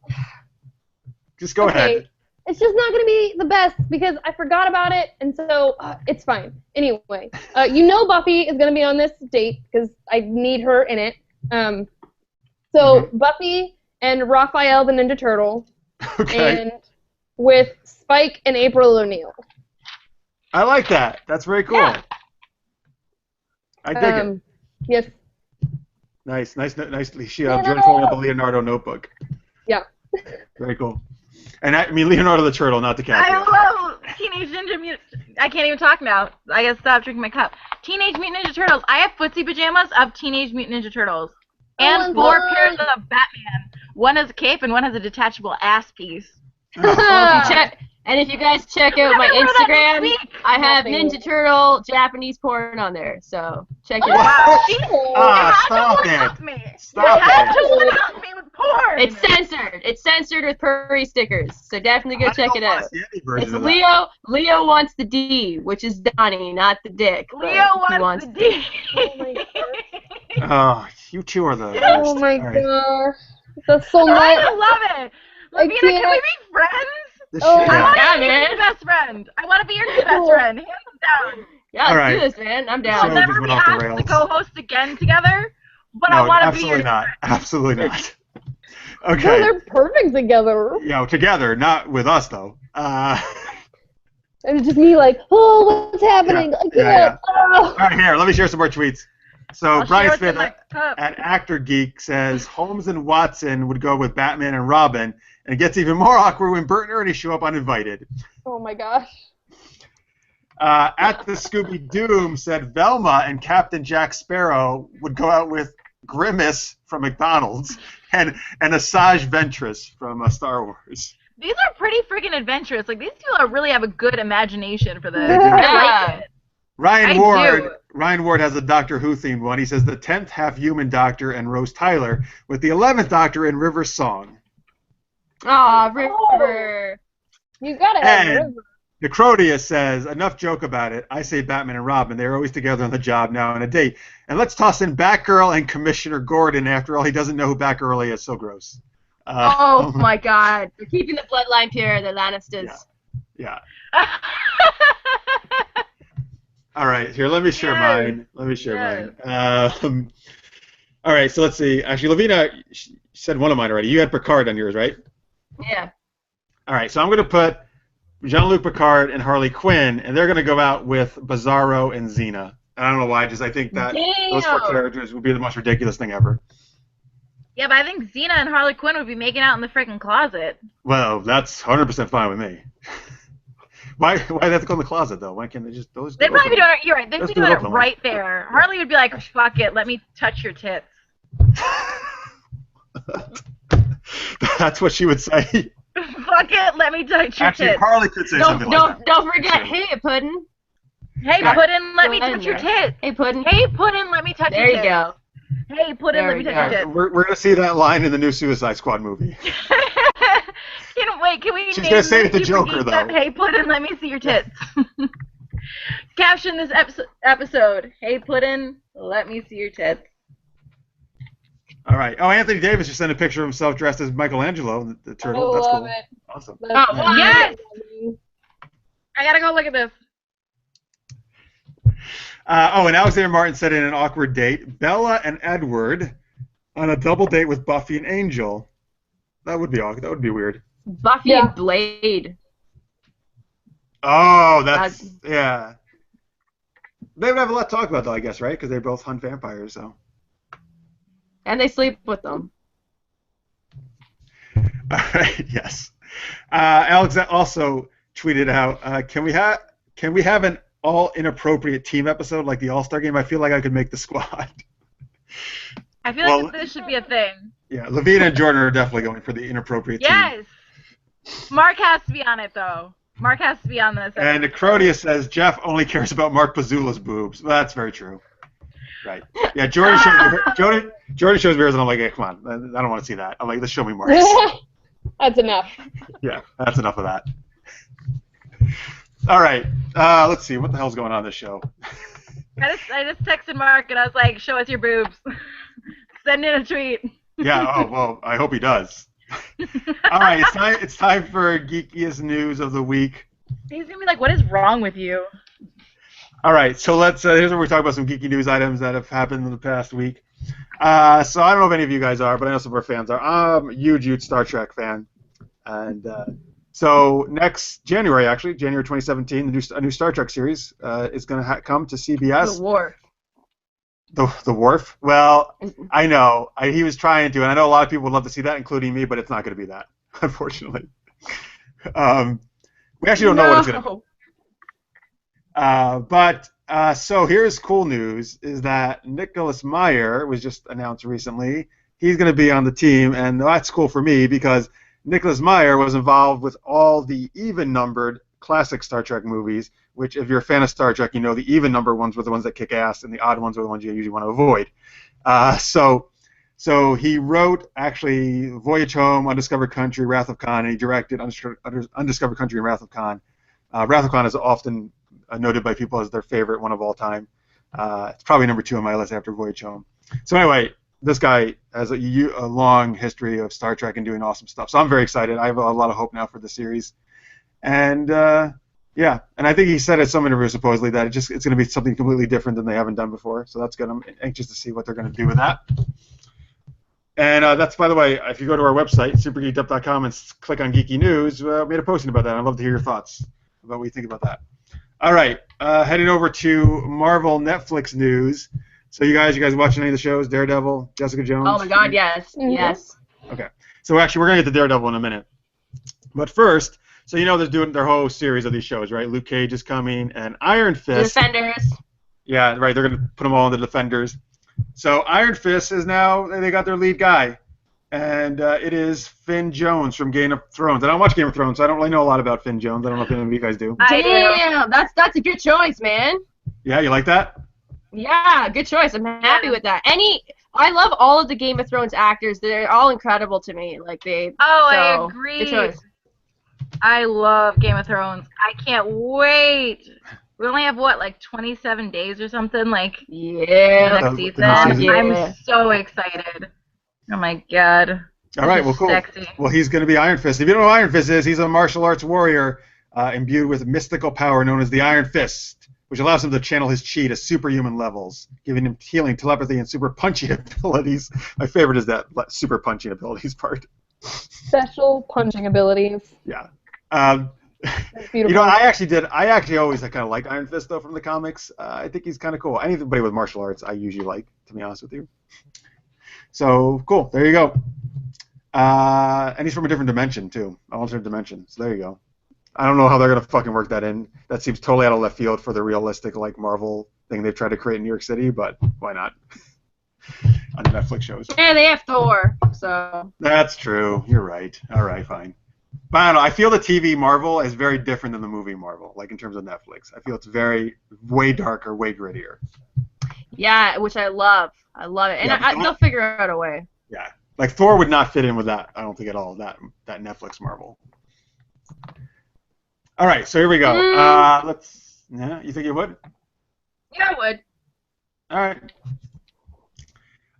Just go okay. ahead. It's just not going to be the best because I forgot about it, and so it's fine. Anyway, Buffy is going to be on this date because I need her in it. So Buffy and Raphael the Ninja Turtle, Okay. and with Spike and April O'Neil. I like that. That's very cool. Yeah. I dig it. Yes. Nice. She Jordan holding up a Leonardo notebook. Yeah. Very cool. And I mean Leonardo the Turtle, not the cat. I love Teenage Ninja Mutant. I can't even talk now. I gotta stop drinking my cup. Teenage Mutant Ninja Turtles. I have footsie pajamas of Teenage Mutant Ninja Turtles. And my 4 God. pairs of Batman. One has a cape and one has a detachable ass piece. And if you guys check out my Instagram, I have Ninja Turtle Japanese porn on there. So check it out. Wow. Stop it. Stop Stop it. Me with porn. It's censored. It's censored with furry stickers. So definitely go check it out. It's Leo wants the D, which is Donnie, not the dick. but Leo he wants the D. Oh my God. Oh, you two are the worst. Oh my All right. gosh. That's so much. I love it. Lavina, can we can't. be friends? This Oh, shit- I yeah. want Yeah, to be your man. best friend. I want to be your new best friend. Hands down. Yeah, All let's right. do this, man. I'm So We'll down. just never went be off the asked to rails. co-host again together, but I No, want to be your absolutely not. Absolutely not. No, Okay. they're perfect together. Together, not with us though. And it's just me like, oh, what's happening? I can't. yeah. Oh. All right, here. Let me share some more tweets. So I'll Brian share what's Smith in my cup. at Actor Geek says Holmes and Watson would go with Batman and Robin, and it gets even more awkward when Bert and Ernie show up uninvited. Oh my gosh. At the Scooby Doom said Velma and Captain Jack Sparrow would go out with Grimace from McDonald's and Asajj Ventress from Star Wars. These are pretty freaking adventurous. Like, these people really have a good imagination for this. They do. I like it. Ryan Ward has a Doctor Who themed one. He says the 10th half-human Doctor and Rose Tyler, with the 11th Doctor in River's song. Aw, River. You gotta have And River. Necrodia says, enough joke about it. I say Batman and Robin. They're always together on the job now on a date. And let's toss in Batgirl and Commissioner Gordon. After all, he doesn't know who Batgirl is. So gross. Oh my God. They're keeping the bloodline pure, the Lannisters. Yeah. All right, here, let me share mine. All right, so let's see. Actually, Lovina said one of mine already. You had Picard on yours, right? Yeah. All right, so I'm going to put Jean-Luc Picard and Harley Quinn, and they're going to go out with Bizarro and Xena. I don't know why, just I think that those four characters would be the most ridiculous thing ever. Yeah, but I think Xena and Harley Quinn would be making out in the freaking closet. Well, that's 100% fine with me. Why do they have to go in the closet, though? Why can't they just... They'd probably be doing it, you're right, they'd be doing it right there. Harley would be like, fuck it, let me touch your tits. That's what she would say. Fuck it, let me touch your Actually, tits. Harley could say something like that. Don't forget, hey, Puddin'. Hey, Puddin', let me touch your tits. Hey, Puddin'. Hey, Puddin', let me touch your tits. There you go. Hey, Puddin', let me touch your tits. We're going to see that line in the new Suicide Squad movie. Can we She's going to say it to Joker, though. Hey, Puddin', let me see your tits. Caption this episode. Hey, Puddin', let me see your tits. All right. Oh, Anthony Davis just sent a picture of himself dressed as Michelangelo, the turtle. That's cool. It. Awesome. Oh, yes! I gotta go look at this. And Alexander Martin said in an awkward date, Bella and Edward on a double date with Buffy and Angel. That would be awkward. That would be weird. Buffy and Blade. Oh, yeah. They would have a lot to talk about, though, I guess, right? Because they both hunt vampires, so. And they sleep with them. All right. Yes. Alex also tweeted out, can we have an all inappropriate team episode like the All-Star Game? I feel like I could make the squad. I feel like this should be a thing. Yeah, Lovina and Jordan are definitely going for the inappropriate team. Yes. Mark has to be on it, though. Mark has to be on this. And Necrodia says Jeff only cares about Mark Pazula's boobs. Well, that's very true. Right. Yeah, Jordan shows me hers, and I'm like, hey, come on. I don't want to see that. I'm like, let's show me Mark's. That's enough. Yeah, that's enough of that. All right. Let's see. What the hell's going on in this show? I just texted Mark, and I was like, show us your boobs. Send in a tweet. Yeah, oh, well, I hope he does. All right, it's time for Geekiest News of the Week. He's going to be like, what is wrong with you? All right, so let's. Here's where we're talking about some geeky news items that have happened in the past week. So I don't know if any of you guys are, but I know some of our fans are. I'm a huge Star Trek fan, and so next January, actually, January 2017, a new Star Trek series is going to come to CBS. The War. The Wharf? Well, I know. He was trying to, and I know a lot of people would love to see that, including me, but it's not going to be that, unfortunately. We actually don't know what it's going to be. So here's cool news, is that Nicholas Meyer was just announced recently. He's going to be on the team, and that's cool for me because Nicholas Meyer was involved with all the even-numbered classic Star Trek movies, which if you're a fan of Star Trek, you know the even-numbered ones were the ones that kick ass, and the odd ones are the ones you usually want to avoid. So he wrote, actually, Voyage Home, Undiscovered Country, Wrath of Khan, and he directed Undiscovered Country and Wrath of Khan. Wrath of Khan is often noted by people as their favorite one of all time. It's probably number 2 on my list after Voyage Home. So anyway, this guy has a long history of Star Trek and doing awesome stuff. So I'm very excited. I have a lot of hope now for the series. And yeah, and I think he said at some interview supposedly that it's going to be something completely different than they haven't done before. So that's good. I'm anxious to see what they're going to do with that. And that's, by the way, if you go to our website, supergeekedup.com, and click on Geeky News, we made a posting about that. I'd love to hear your thoughts about what you think about that. All right, heading over to Marvel Netflix news. So you guys watching any of the shows? Daredevil, Jessica Jones? Oh my God, yes, Mhm. yes. Okay. So actually, we're gonna get to Daredevil in a minute. But first, so they're doing their whole series of these shows, right? Luke Cage is coming, and Iron The Fist. Defenders. Yeah, right. They're gonna put them all in the Defenders. So Iron Fist is now they got their lead guy, and it is Finn Jones from Game of Thrones. I don't watch Game of Thrones, so I don't really know a lot about Finn Jones. I don't know if any of you guys do. I do. Damn, that's a good choice, man. Yeah, you like that? Yeah, good choice. I'm happy with that. I love all of the Game of Thrones actors. They're all incredible to me. Like I so, agree. Good choice. I love Game of Thrones. I can't wait. We only have like 27 days or something, like Yeah. next The season. next season? Yeah. I'm so excited. Oh my God. All right, well, cool. Sexy. Well, he's going to be Iron Fist. If you don't know what Iron Fist is, he's a martial arts warrior imbued with mystical power known as the Iron Fist, which allows him to channel his chi to superhuman levels, giving him healing, telepathy, and super punching abilities. My favorite is that super punching abilities part. Special punching abilities. Yeah. That's beautiful. I actually always kind of liked Iron Fist, though, from the comics. I think he's kind of cool. Anybody with martial arts, I usually like, to be honest with you. So, cool. There you go. And he's from a different dimension, too. Alternate dimension. So there you go. I don't know how they're going to fucking work that in. That seems totally out of left field for the realistic, like, Marvel thing they've tried to create in New York City, but why not? On the Netflix shows. Yeah, they have Thor, so. That's true. You're right. All right, fine. But I don't know. I feel the TV Marvel is very different than the movie Marvel, like in terms of Netflix. I feel it's way darker, way grittier. Yeah, which I love. I love it. And Yeah, they'll figure out a way. Yeah. Like Thor would not fit in with that, I don't think at all, that Netflix Marvel. All right, so here we go. You think you would? Yeah, I would. All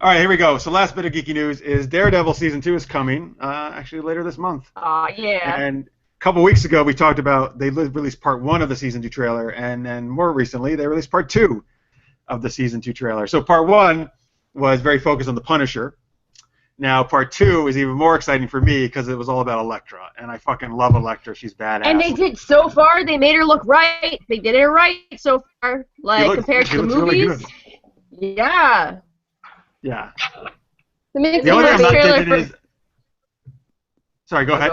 right, here we go. So last bit of geeky news is Daredevil Season 2 is coming, actually later this month. Yeah. And a couple weeks ago we talked about they released Part 1 of the Season 2 trailer, and then more recently they released Part 2 of the Season 2 trailer. So Part 1 was very focused on the Punisher. Now Part 2 is even more exciting for me because it was all about Elektra, and I fucking love Elektra. She's badass. And they did so far. They made her look right. They did it right so far, compared to the movies. Really good. Yeah. Yeah. It makes The only thing I'm not trailer digging is... Sorry, go ahead.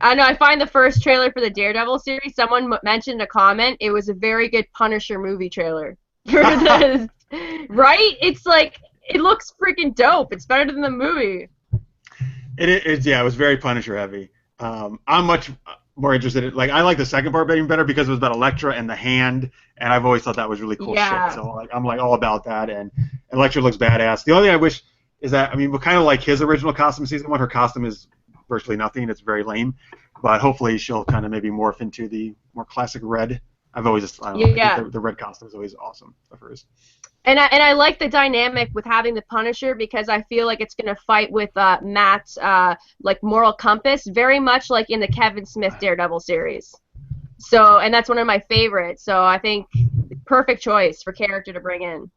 I know. I find the first trailer for the Daredevil series. Someone mentioned in a comment it was a very good Punisher movie trailer. Right? It's like it looks freaking dope. It's better than the movie. It was very Punisher heavy. I'm much more interested in, I like the second part being better because it was about Elektra and the hand, and I've always thought that was really cool shit. So I'm all about that, and Elektra looks badass. The only thing I wish is that, we're kind of like his original costume Season 1. Her costume is virtually nothing. It's very lame, but hopefully she'll kind of maybe morph into the more classic red. I've always just, I think the red costume is always awesome of hers. And I like the dynamic with having the Punisher because I feel like it's going to fight with Matt's moral compass, very much like in the Kevin Smith Daredevil series. So, and that's one of my favorites. So I think perfect choice for character to bring in.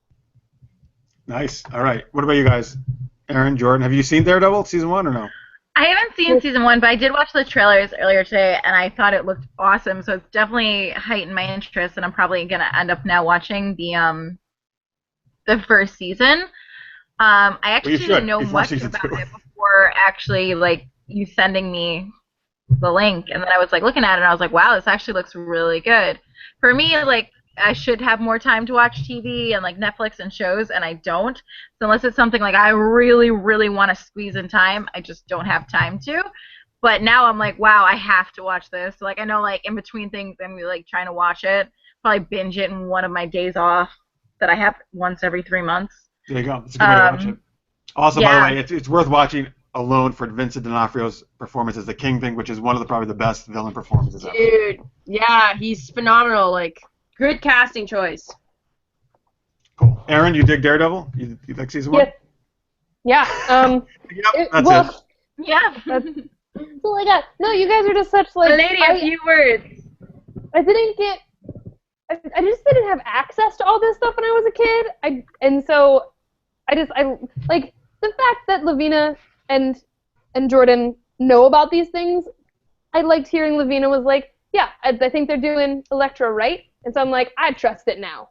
Nice. All right. What about you guys? Erin, Jordan, have you seen Daredevil Season 1 or no? I haven't seen Season 1, but I did watch the trailers earlier today, and I thought it looked awesome. So it's definitely heightened my interest, and I'm probably gonna end up now watching the first season. I actually didn't know much about it before actually you sending me the link, and then I was looking at it, and I was like, wow, this actually looks really good. For me, I should have more time to watch TV and Netflix and shows, and I don't. So unless it's something I really, really want to squeeze in time, I just don't have time to. But now I'm wow, I have to watch this. So I know in between things I'm trying to watch it, probably binge it in one of my days off that I have once every 3 months. There you go. It's a good way to watch it. Also, by the way, it's worth watching alone for Vincent D'Onofrio's performance as the Kingpin, which is one of probably the best villain performances ever. Dude, yeah, he's phenomenal. Good casting choice. Cool. Erin, you dig Daredevil? You like Season 1? Yeah. That's it. Yeah. That's all I got. No, you guys are just such A lady, a few words. I just didn't have access to all this stuff when I was a kid. I like the fact that Lovina and Jordan know about these things. I liked hearing Lovina was yeah, I think they're doing Elektra right, and so I'm I trust it now.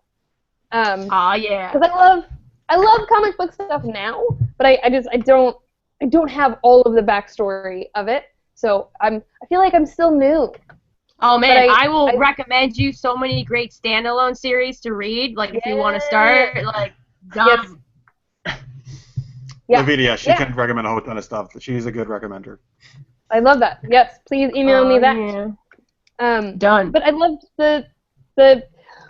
Yeah. Because I love comic book stuff now, but I don't have all of the backstory of it. So I feel like I'm still new. Oh man, I will recommend you so many great standalone series to read. Like if you want to start, like dumb. Yeah. Lovina, she can recommend a whole ton of stuff. She's a good recommender. I love that. Yes, please email me that. Yeah. Done. But I loved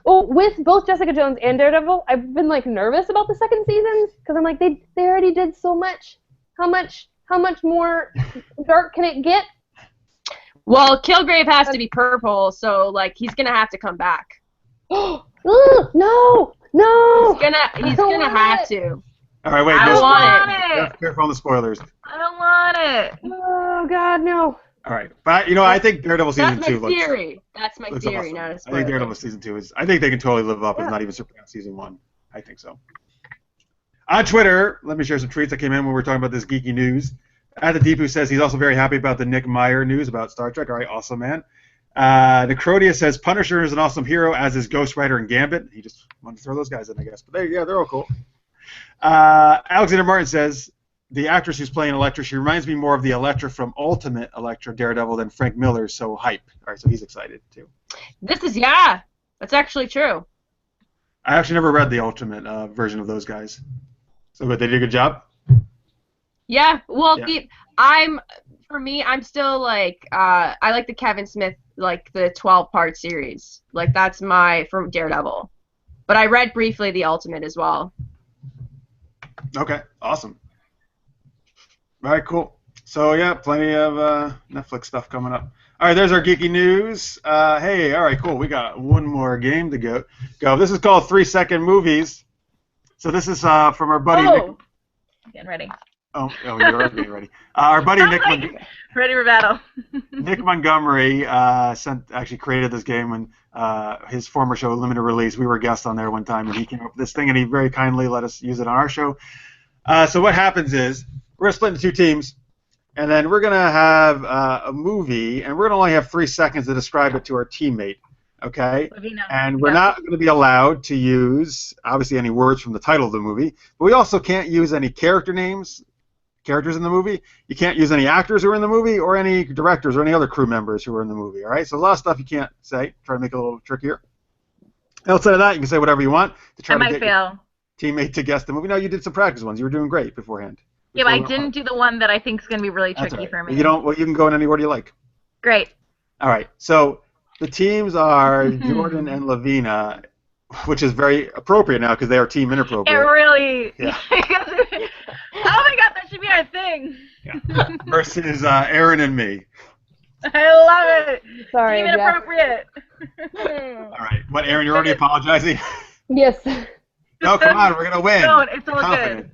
with both Jessica Jones and Daredevil, I've been like nervous about the second seasons because I'm like they already did so much. How much more dark can it get? Well, Kilgrave has to be purple, so like he's gonna have to come back. No! He's gonna have to. All right, wait. I don't want it. Careful on the spoilers. I don't want it. Oh God, no. All right, but I think Daredevil season 2 looks. That's my looks theory. awesome. Not a I spoiler. think Daredevil season 2 is. I think they can totally live up, if not even surpass season 1. I think so. On Twitter, let me share some tweets that came in when we were talking about this geeky news. Deepu says he's also very happy about the Nick Meyer news about Star Trek. All right, awesome, man. Necrodia says Punisher is an awesome hero, as is Ghost Rider and Gambit. He just wanted to throw those guys in, I guess. But they're all cool. Alexander Martin says the actress who's playing Elektra, she reminds me more of the Elektra from Ultimate Elektra Daredevil than Frank Miller, so hype. All right, so he's excited too. That's actually true. I actually never read the Ultimate version of those guys. So but they did a good job? Yeah, well, Yeah. I'm still like, I like the Kevin Smith, like the 12-part series. Like that's from Daredevil. But I read briefly the Ultimate as well. Okay, awesome. All right, cool. So yeah, plenty of Netflix stuff coming up. All right, there's our geeky news. Hey, all right, cool. We got one more game to go. This is called 3-Second Movies. So this is from our buddy Nick. Getting ready. Oh, you're already getting ready. Our buddy Nick. Ready for battle. Nick Montgomery actually created this game when his former show, Limited Release, we were guests on there one time, and he came up with this thing, and he very kindly let us use it on our show. So what happens is we're going to split into 2 teams, and then we're going to have a movie, and we're going to only have 3 seconds to describe it to our teammate, okay? And we're not going to be allowed to use, obviously, any words from the title of the movie, but we also can't use any characters in the movie. You can't use any actors who are in the movie or any directors or any other crew members who are in the movie, all right? So a lot of stuff you can't say. Try to make it a little trickier. Outside of that, you can say whatever you want to try to get your teammate to guess the movie. No, you did some practice ones. You were doing great beforehand. Yeah, but I didn't do the one that I think is going to be really tricky for me. You can go in any order you like. Great. All right. So the teams are Jordan and Lovina, which is very appropriate now because they are team inappropriate. It really. Yeah. Oh my God, that should be our thing. Yeah. Versus Erin and me. I love it. Sorry, Team inappropriate. All right. What, Erin? You're already apologizing? Yes. No, come on. We're gonna win. No, it's all good.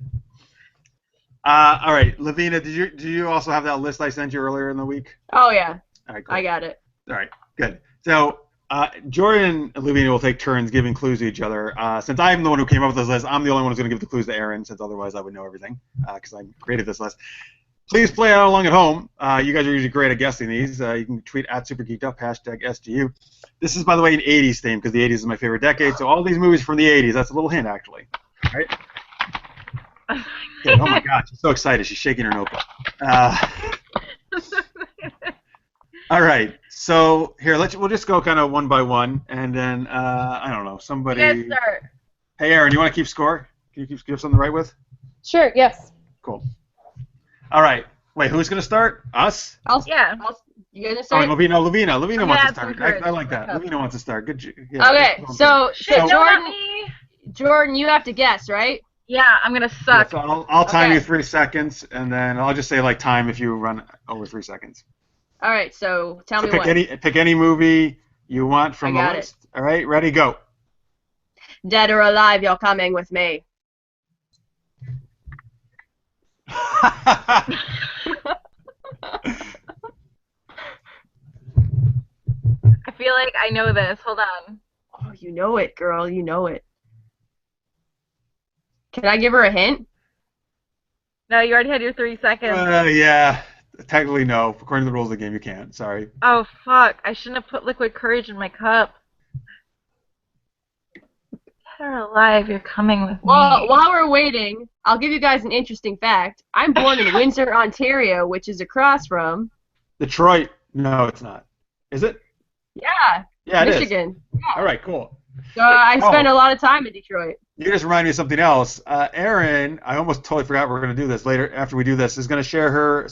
All right, Lovina, did you also have that list I sent you earlier in the week? Oh yeah. All right, cool. I got it. All right, good. So Jordan and Lovina will take turns giving clues to each other. Since I'm the one who came up with this list, I'm the only one who's going to give the clues to Erin, since otherwise I would know everything, because I created this list. Please play along at home. You guys are usually great at guessing these. You can tweet at @SuperGeeked hashtag SGU. This is, by the way, an 80s theme, because the 80s is my favorite decade, so all these movies from the 80s, that's a little hint, actually. All right? Okay, oh my God, she's so excited. She's shaking her notebook. All right, so here we'll just go kind of one by one, and then I don't know, somebody. You guys start. Hey, Erin, you want to keep score? Can you give something to write with? Sure. Yes. Cool. All right. Wait, who's gonna start? Us? You gonna start? Oh, Lovina wants to start. I like that. Lovina wants to start. Good. Yeah, okay, so Jordan, you have to guess, right? Yeah, I'm gonna suck. Yeah, so I'll time you 3 seconds, and then I'll just say like time if you run over 3 seconds. All right, so tell me pick any movie you want from the list. All right, ready, go. Dead or alive, you're coming with me. I feel like I know this. Hold on. Oh, you know it, girl. You know it. Can I give her a hint? No, you already had your 3 seconds. Yeah. Technically, no. According to the rules of the game, you can't. Sorry. Oh, fuck. I shouldn't have put liquid courage in my cup. or alive, you're coming with Well, me. while we're waiting, I'll give you guys an interesting fact. I'm born in Windsor, Ontario, which is across from Detroit. No, it's not. Is it? yeah, Yeah, it is. Michigan. All right, cool. So I spend a lot of time in Detroit. You just remind me of something else. Erin, I almost totally forgot we're going to do this later after we do this, is going to share her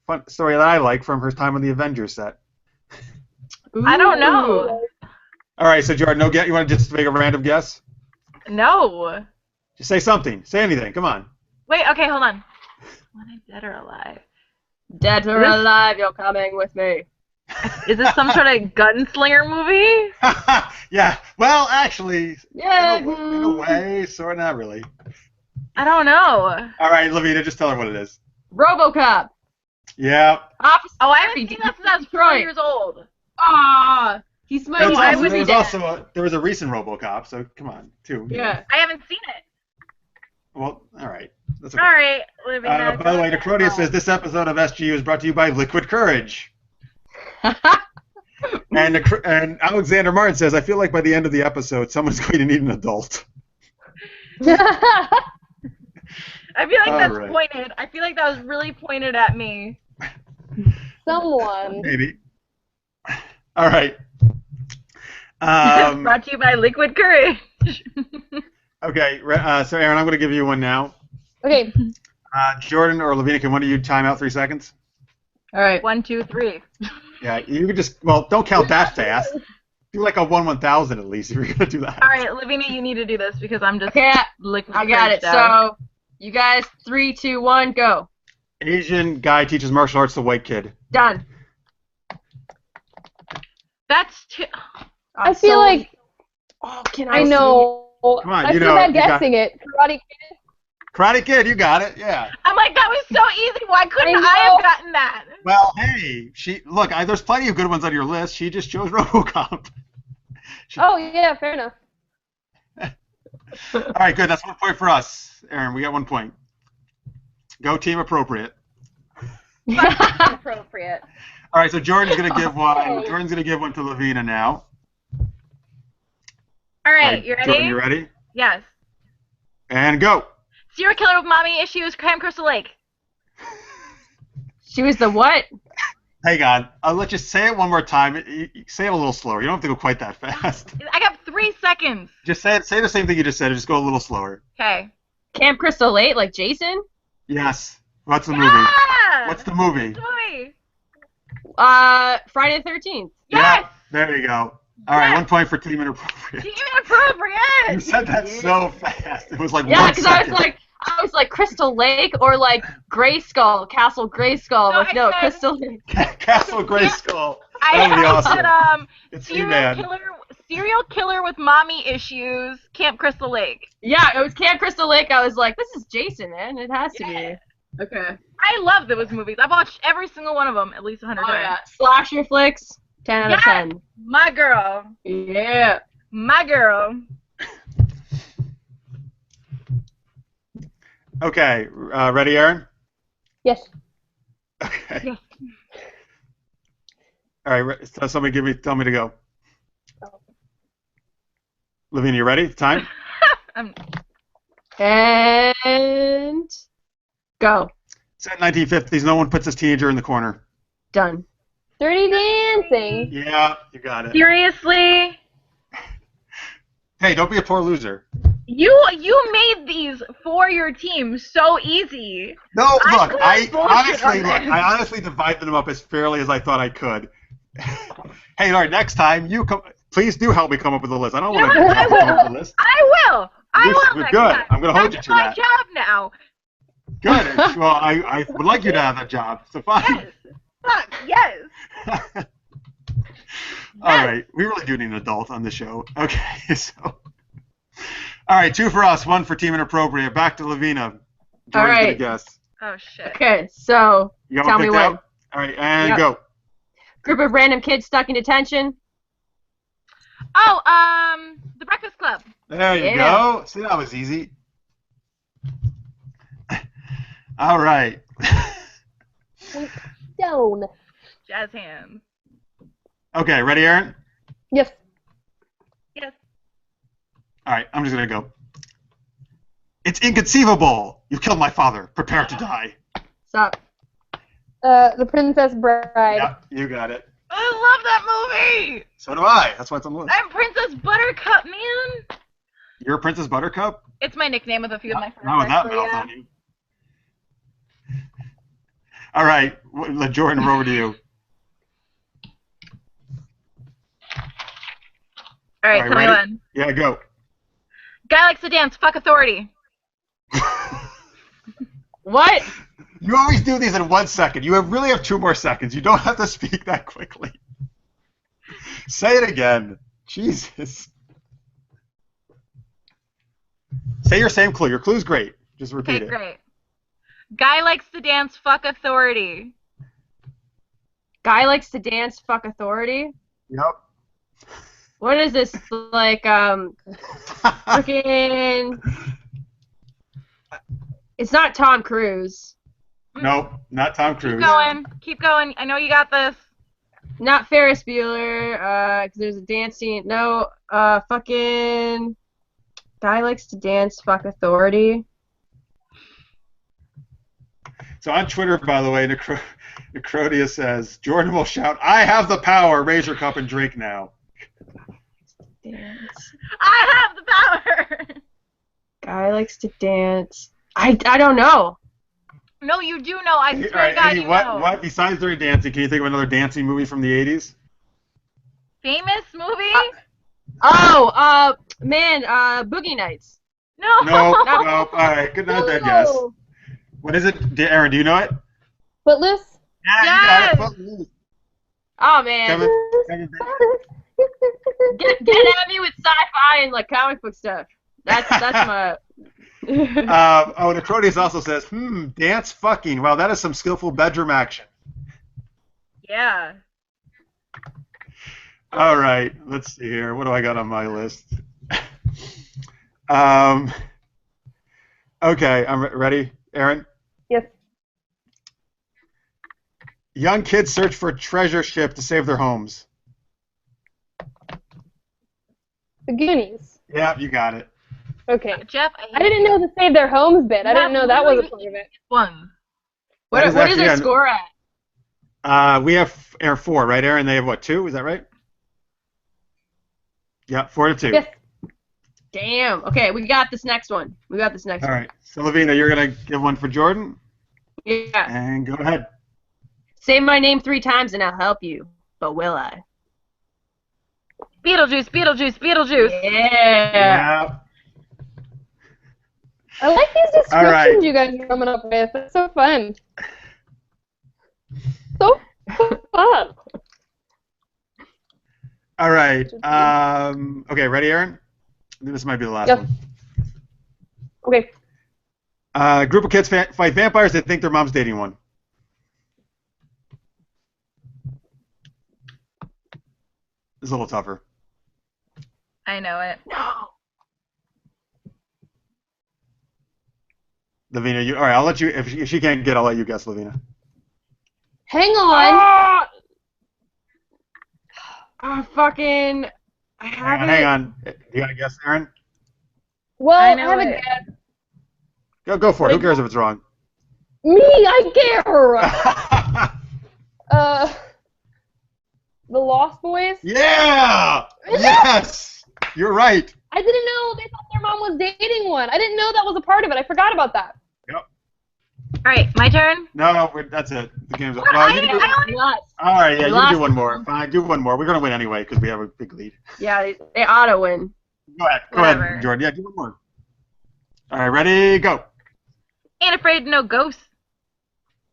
fun story that I like from her time on the Avengers set. I don't know. All right, so Jordan, no guess. You want to just make a random guess? No. Just say something. Say anything. Come on. Wait, okay, hold on. When I'm dead or alive? Dead or alive, you're coming with me. Is this some sort of gunslinger movie? Yeah. Well, actually, Yeah. in a way, sort of not really. I don't know. All right, Lovina, just tell her what it is. RoboCop. Yeah. Officer Oh, I haven't seen that since I was 4 years old. Ah, he's my There was, I also, would there, be was dead. also there was a recent RoboCop, so come on, too. Yeah. I haven't seen it. Well, all right. That's okay. All right, Lovina. By the way, Necrodia says this episode of SGU is brought to you by Liquid Courage. And Alexander Martin says, I feel like by the end of the episode, someone's going to need an adult. I feel like that's All right. pointed. I feel like that was really pointed at me. Someone. Maybe. All right. Brought to you by Liquid Courage. Okay, so Erin, I'm going to give you one now. Okay. Jordan or Lovina, can one of you time out 3 seconds? All right. 1, 2, 3. Yeah, you could just, well, don't count that fast. Do like a 1/1000 at least if you're going to do that. All right, Lovina, you need to do this because I'm just Okay, Liquid I got it. Couraged out. So, you guys, 3, 2, 1, go. Asian guy teaches martial arts to white kid. Done. That's too. I feel like Oh, can I see know. Come on, I you feel know, bad you got- guessing it. Karate Kid. Karate Kid, you got it, yeah. I'm like, that was so easy. Why couldn't I I know. have gotten that? Well, hey, there's plenty of good ones on your list. She just chose RoboCop. Oh yeah, fair enough. All right, good. That's 1 point for us, Erin. We got 1 point. Go team appropriate. Appropriate. All right, so Jordan's gonna give one. Jordan's gonna give one to Lovina now. All right, you ready? Jordan, you ready? Yes. And go. Serial killer with mommy issues, Camp Crystal Lake. She was the what? Hang on. I'll let you say it one more time. You say it a little slower. You don't have to go quite that fast. I got 3 seconds. Just say it. Say the same thing you just said. Just go a little slower. Okay. Camp Crystal Lake, like Jason? Yes. What's the movie? Yeah! What's the movie? Movie. Friday the 13th. Yes! Yeah, there you go. All right, 1 point for team inappropriate. Team inappropriate. You said that so fast. It was like Yeah, 1 because second. I was like Crystal Lake or like Grayskull, Castle Grayskull. No, Like, no, I said- Crystal Lake. Castle Grayskull. I That would be awesome. said It's serial He-Man. killer with mommy issues, Camp Crystal Lake. Yeah, it was Camp Crystal Lake. I was like, this is Jason, man. It has to Yeah. be. Okay. I love those movies. I've watched every single one of them at least 100 Oh, times. yeah. Slasher flicks, 10 out of Yes! 10. My girl. Yeah. My girl. Okay, ready, Erin? Yes. Okay. Yes. All right, so somebody tell me to go. Lovina, you ready? Time? And go. Set 1950s. No one puts this teenager in the corner. Done. Dirty Dancing. Yeah, you got it. Seriously? Hey, don't be a poor loser. You made these for your team so easy. No, I look, call I bullshit on this. honestly divided them up as fairly as I thought I could. Hey, all right, next time please do help me come up with a list. I don't want to No, I come up with a will. list. I will. I You're will next good. time. I'm gonna hold you That's to my that. job now. Good. Well, I would like you to have that job. So fine. Yes. Fuck, yes. All right, we really do need an adult on the show. Okay, so. All right, 2 for us, 1 for team inappropriate. Back to Lovina. Jordan's All right. gonna guess. Oh, shit. Okay, so You got tell one me picked when. out? All right, and Yep. go. Group of random kids stuck in detention. Oh, The Breakfast Club. There you Yeah. go. See, that was easy. All right. Down. Jazz hands. Okay, ready, Erin? Yes. Yes. All right, I'm just gonna go. It's inconceivable. You killed my father. Prepare to die. Stop. The Princess Bride. Yeah, you got it. I love that movie. So do I. That's why it's on the list. I'm Princess Buttercup, man. You're Princess Buttercup? It's my nickname with a few of my friends. Not with that actually, mouth yeah. on you. All right, Jordan, we're over to you. All right, tell me ready? one. Yeah, go. Guy likes to dance. Fuck authority. What? You always do these in 1 second. You really have 2 more seconds. You don't have to speak that quickly. Say it again. Jesus. Say your same clue. Your clue's great. Just repeat Okay, it. great. Guy likes to dance. Fuck authority. Guy likes to dance. Fuck authority. Yep. What is this? Like, fucking. It's not Tom Cruise. Nope, not Tom Cruise. Keep going. Keep going. I know you got this. Not Ferris Bueller. 'Cause there's a dance scene. No. Fucking. Guy likes to dance. Fuck authority. So on Twitter, by the way, Necrodia says, Jordan will shout, I have the power, raise your cup and drink now. Dance. I have the power. Guy likes to dance. I don't know. No, you do know. I swear All right, to God, Amy, you know. what, besides Dirty Dancing, can you think of another dancing movie from the 80s? Famous movie? Man, Boogie Nights. No. No, all right, good night, that guess. What is it? Erin, do you know it? Footloose? Yeah, Yes! you got it. Footloose. Oh man. Kevin, Get at me with sci-fi and like comic book stuff. That's my. Necrodius also says, dance fucking. Wow, that is some skillful bedroom action. Yeah. All right, let's see here. What do I got on my list? Okay, I'm ready. Erin? Yes. Young kids search for a treasure ship to save their homes. The Goonies. Yeah, you got it. Okay. Jeff, I didn't know the save their homes bit. I didn't know that was a part of it. One. What is actually their on- score at? We have 4, right, Erin? They have what, 2? Is that right? Yeah, 4-2. Yes. Damn. Okay, we got this next one. All right. So, Lovina, you're going to give one for Jordan? Yeah. And go ahead. Say my name 3 times and I'll help you. But will I? Beetlejuice, Beetlejuice, Beetlejuice. Yeah. I like these descriptions right. you guys are coming up with. It's so fun. So fun. All right. Okay, ready, Erin? I think this might be the last Yep. one. Okay. A group of kids fight vampires that think their mom's dating one. This is a little tougher. I know it. No. Lovina, all right, I'll let you, if she can't get, I'll let you guess, Lovina. Hang on. Fucking. I have Hang on. You got to guess, Erin? Well, I I know have a it. guess. Go for it. Who cares if it's wrong? Me, I care. The Lost Boys. Yeah! Yes! You're right. I didn't know they thought their mom was dating one. I didn't know that was a part of it. I forgot about that. Yep. All right, my turn. No, that's it. The game's up. What? Well, I you can do, only- all right, yeah, you can do Last one more. Fine, do one more. We're going to win anyway because we have a big lead. Yeah, they ought to win. Go ahead. Go Whatever. ahead, Jordan. Yeah, do one more. All right, ready, go. Ain't afraid of no ghosts.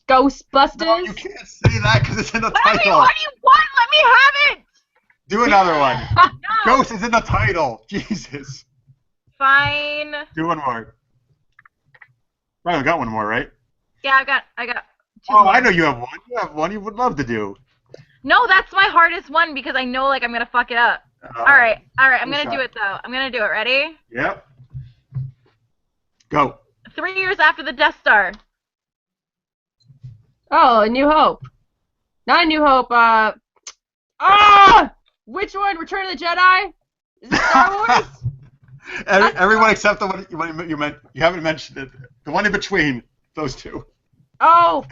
Ghostbusters. No, you can't say that because it's in the What do you title. want? Let me have it. Do another one. No. Ghost is in the title. Jesus. Fine. Do one more. Probably got one more, right? Yeah, I got 2 Oh, more. I know you have one. You have one you would love to do. No, that's my hardest one because I know like I'm gonna fuck it up. All right. I'm gonna do it though. I'm gonna do it. Ready? Yep. Go. 3 years after the Death Star. Oh, A New Hope. Not A New Hope. Which one? Return of the Jedi? Is it Star Wars? Everyone except the one you meant. You haven't mentioned it. The one in between those two. Oh.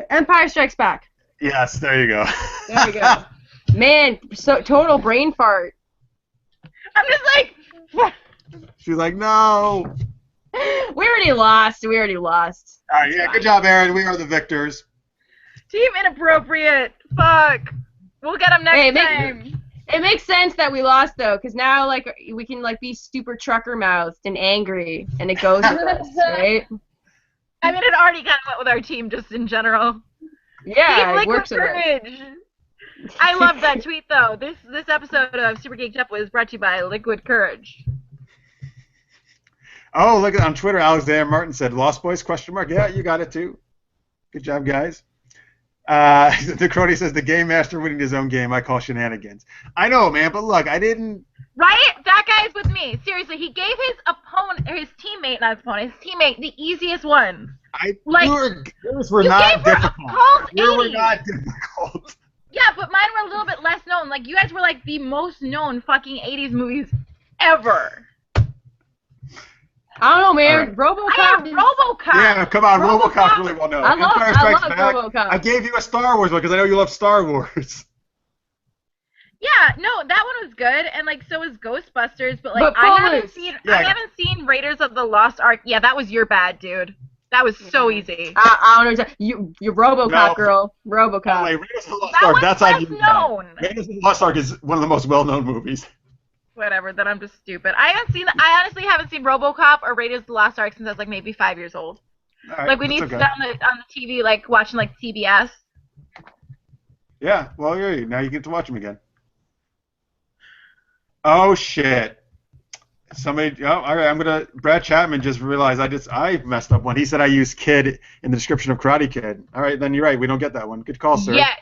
Empire Strikes Back. Yes, there you go. There you go. Man, so total brain fart. I'm just like. She's like, no. We already lost. All right, yeah, good job, Erin. We are the victors. Team inappropriate. Fuck. We'll get them next time. It makes sense that we lost though, because now like we can like be super trucker mouthed and angry, and it goes with us, right? I mean, it already kind of went with our team just in general. Yeah, Team Liquid Courage. I love that tweet though. This episode of Super Geeked Up was brought to you by Liquid Courage. Oh, look on Twitter, Alexander Martin said, "Lost Boys?" ? Yeah, you got it too. Good job, guys. The Crony says the game master winning his own game I call shenanigans. I know, man, but look, I didn't. Right? That guy's with me. Seriously, he gave his opponent, or his teammate, not his opponent, his teammate, the easiest ones. Yours were not difficult. Yours were not difficult. Yeah, but mine were a little bit less known. Like, you guys were like the most known fucking 80s movies ever. I don't know, man. Right. RoboCop. RoboCop. Yeah, come on, RoboCop's really well known. I love RoboCop. I gave you a Star Wars one because I know you love Star Wars. Yeah, no, that one was good, and like so was Ghostbusters, but like I haven't seen Raiders of the Lost Ark. Yeah, that was your bad, dude. That was so easy. I don't know. You're RoboCop, girl. RoboCop. Wait, Raiders of the Lost Ark. That's on you. Raiders of the Lost Ark is one of the most well-known movies. Whatever. Then I'm just stupid. I honestly haven't seen RoboCop or Raiders of the Lost Ark since I was like maybe 5 years old. Right, like when you sit on the TV, like watching like CBS. Yeah. Well, now you get to watch them again. Oh shit! Somebody. Oh, all right. Brad Chapman just realized I messed up one. He said I used "kid" in the description of Karate Kid. All right, then you're right. We don't get that one. Good call, sir. Yes.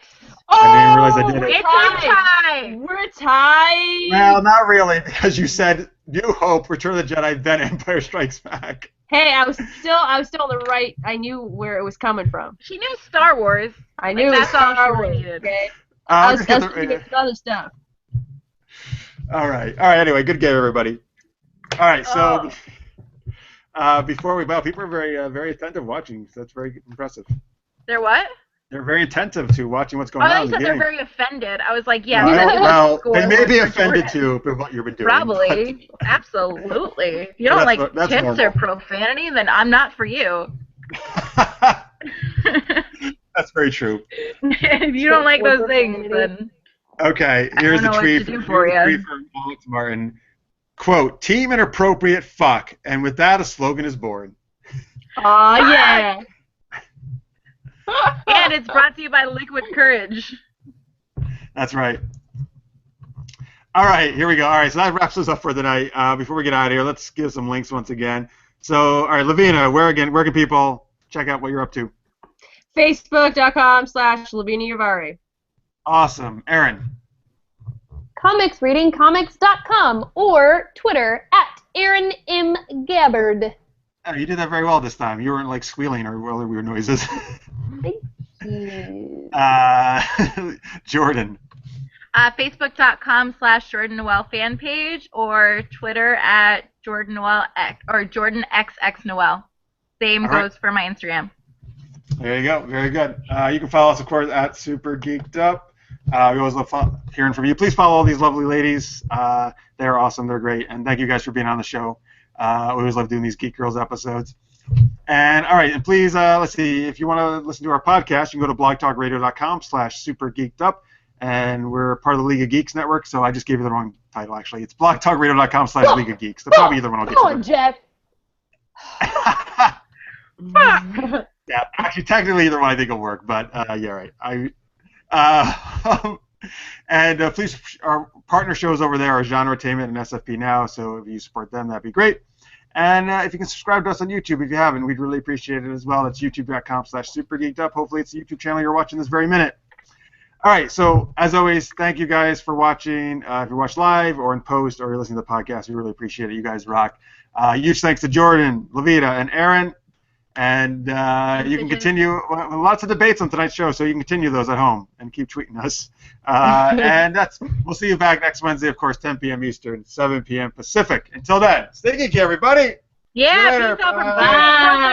I didn't realize I did it. It's tie. We're tied. Well, not really, because you said New Hope, Return of the Jedi, then Empire Strikes Back. Hey, I was still on the right. I knew where it was coming from. She knew Star Wars. I knew that's all she really needed. Okay. I was thinking other stuff. All right. Anyway, good game, everybody. All right. So before we bow, people are very, very attentive watching. So that's very impressive. They're what? They're very attentive to watching what's going on in the game. They're very offended. I was like, yeah. Well, they may be offended too by what you've been doing. Probably. Absolutely. If you don't like tips or profanity, then I'm not for you. That's very true. If you don't like those things, then... Okay, here's a tweet from Alex Martin. Quote, "Team inappropriate fuck." And with that, a slogan is born. Aw, yeah. And it's brought to you by Liquid Courage. That's right. All right, here we go. All right, so that wraps us up for the night. Before we get out of here, let's give some links once again. So, all right, Lovina, where can people check out what you're up to? Facebook.com/Lovina Yavari. Awesome. Erin? Comicsreadingcomics.com or Twitter @Erin M. Gabbard. Oh, you did that very well this time. You weren't like squealing or other weird noises. Thank you. Jordan? Facebook.com/Jordan Noel fan page or Twitter @Jordan Noel X or Jordan XX Noel. Same goes for my Instagram. There you go. Very good. You can follow us, of course, @Super Geeked Up. We always love hearing from you. Please follow all these lovely ladies. They're awesome. They're great. And thank you guys for being on the show. We always love doing these Geek Girls episodes. And all right, and please, let's see. If you want to listen to our podcast, you can go to blogtalkradio.com/supergeekedup. And we're part of the League of Geeks network, so I just gave you the wrong title, actually. It's blogtalkradio.com/League of Geeks. So probably either one will get you. Come on, Jeff. Yeah, actually, technically either one I think will work, but yeah, right. And please, our partner shows over there are Genretainment and SFP Now, so if you support them, that'd be great. And if you can subscribe to us on YouTube if you haven't, we'd really appreciate it as well. That's youtube.com/supergeekedup. Hopefully it's the YouTube channel you're watching this very minute. All right, so as always, thank you guys for watching. If you watch live or in post or you're listening to the podcast, we really appreciate it. You guys rock. Huge thanks to Jordan, Lovina, and Erin. And you can continue lots of debates on tonight's show, so you can continue those at home and keep tweeting us. And we'll see you back next Wednesday, of course, 10 p.m. Eastern, 7 p.m. Pacific. Until then, stay geeky, everybody. Yeah, peace out. Bye.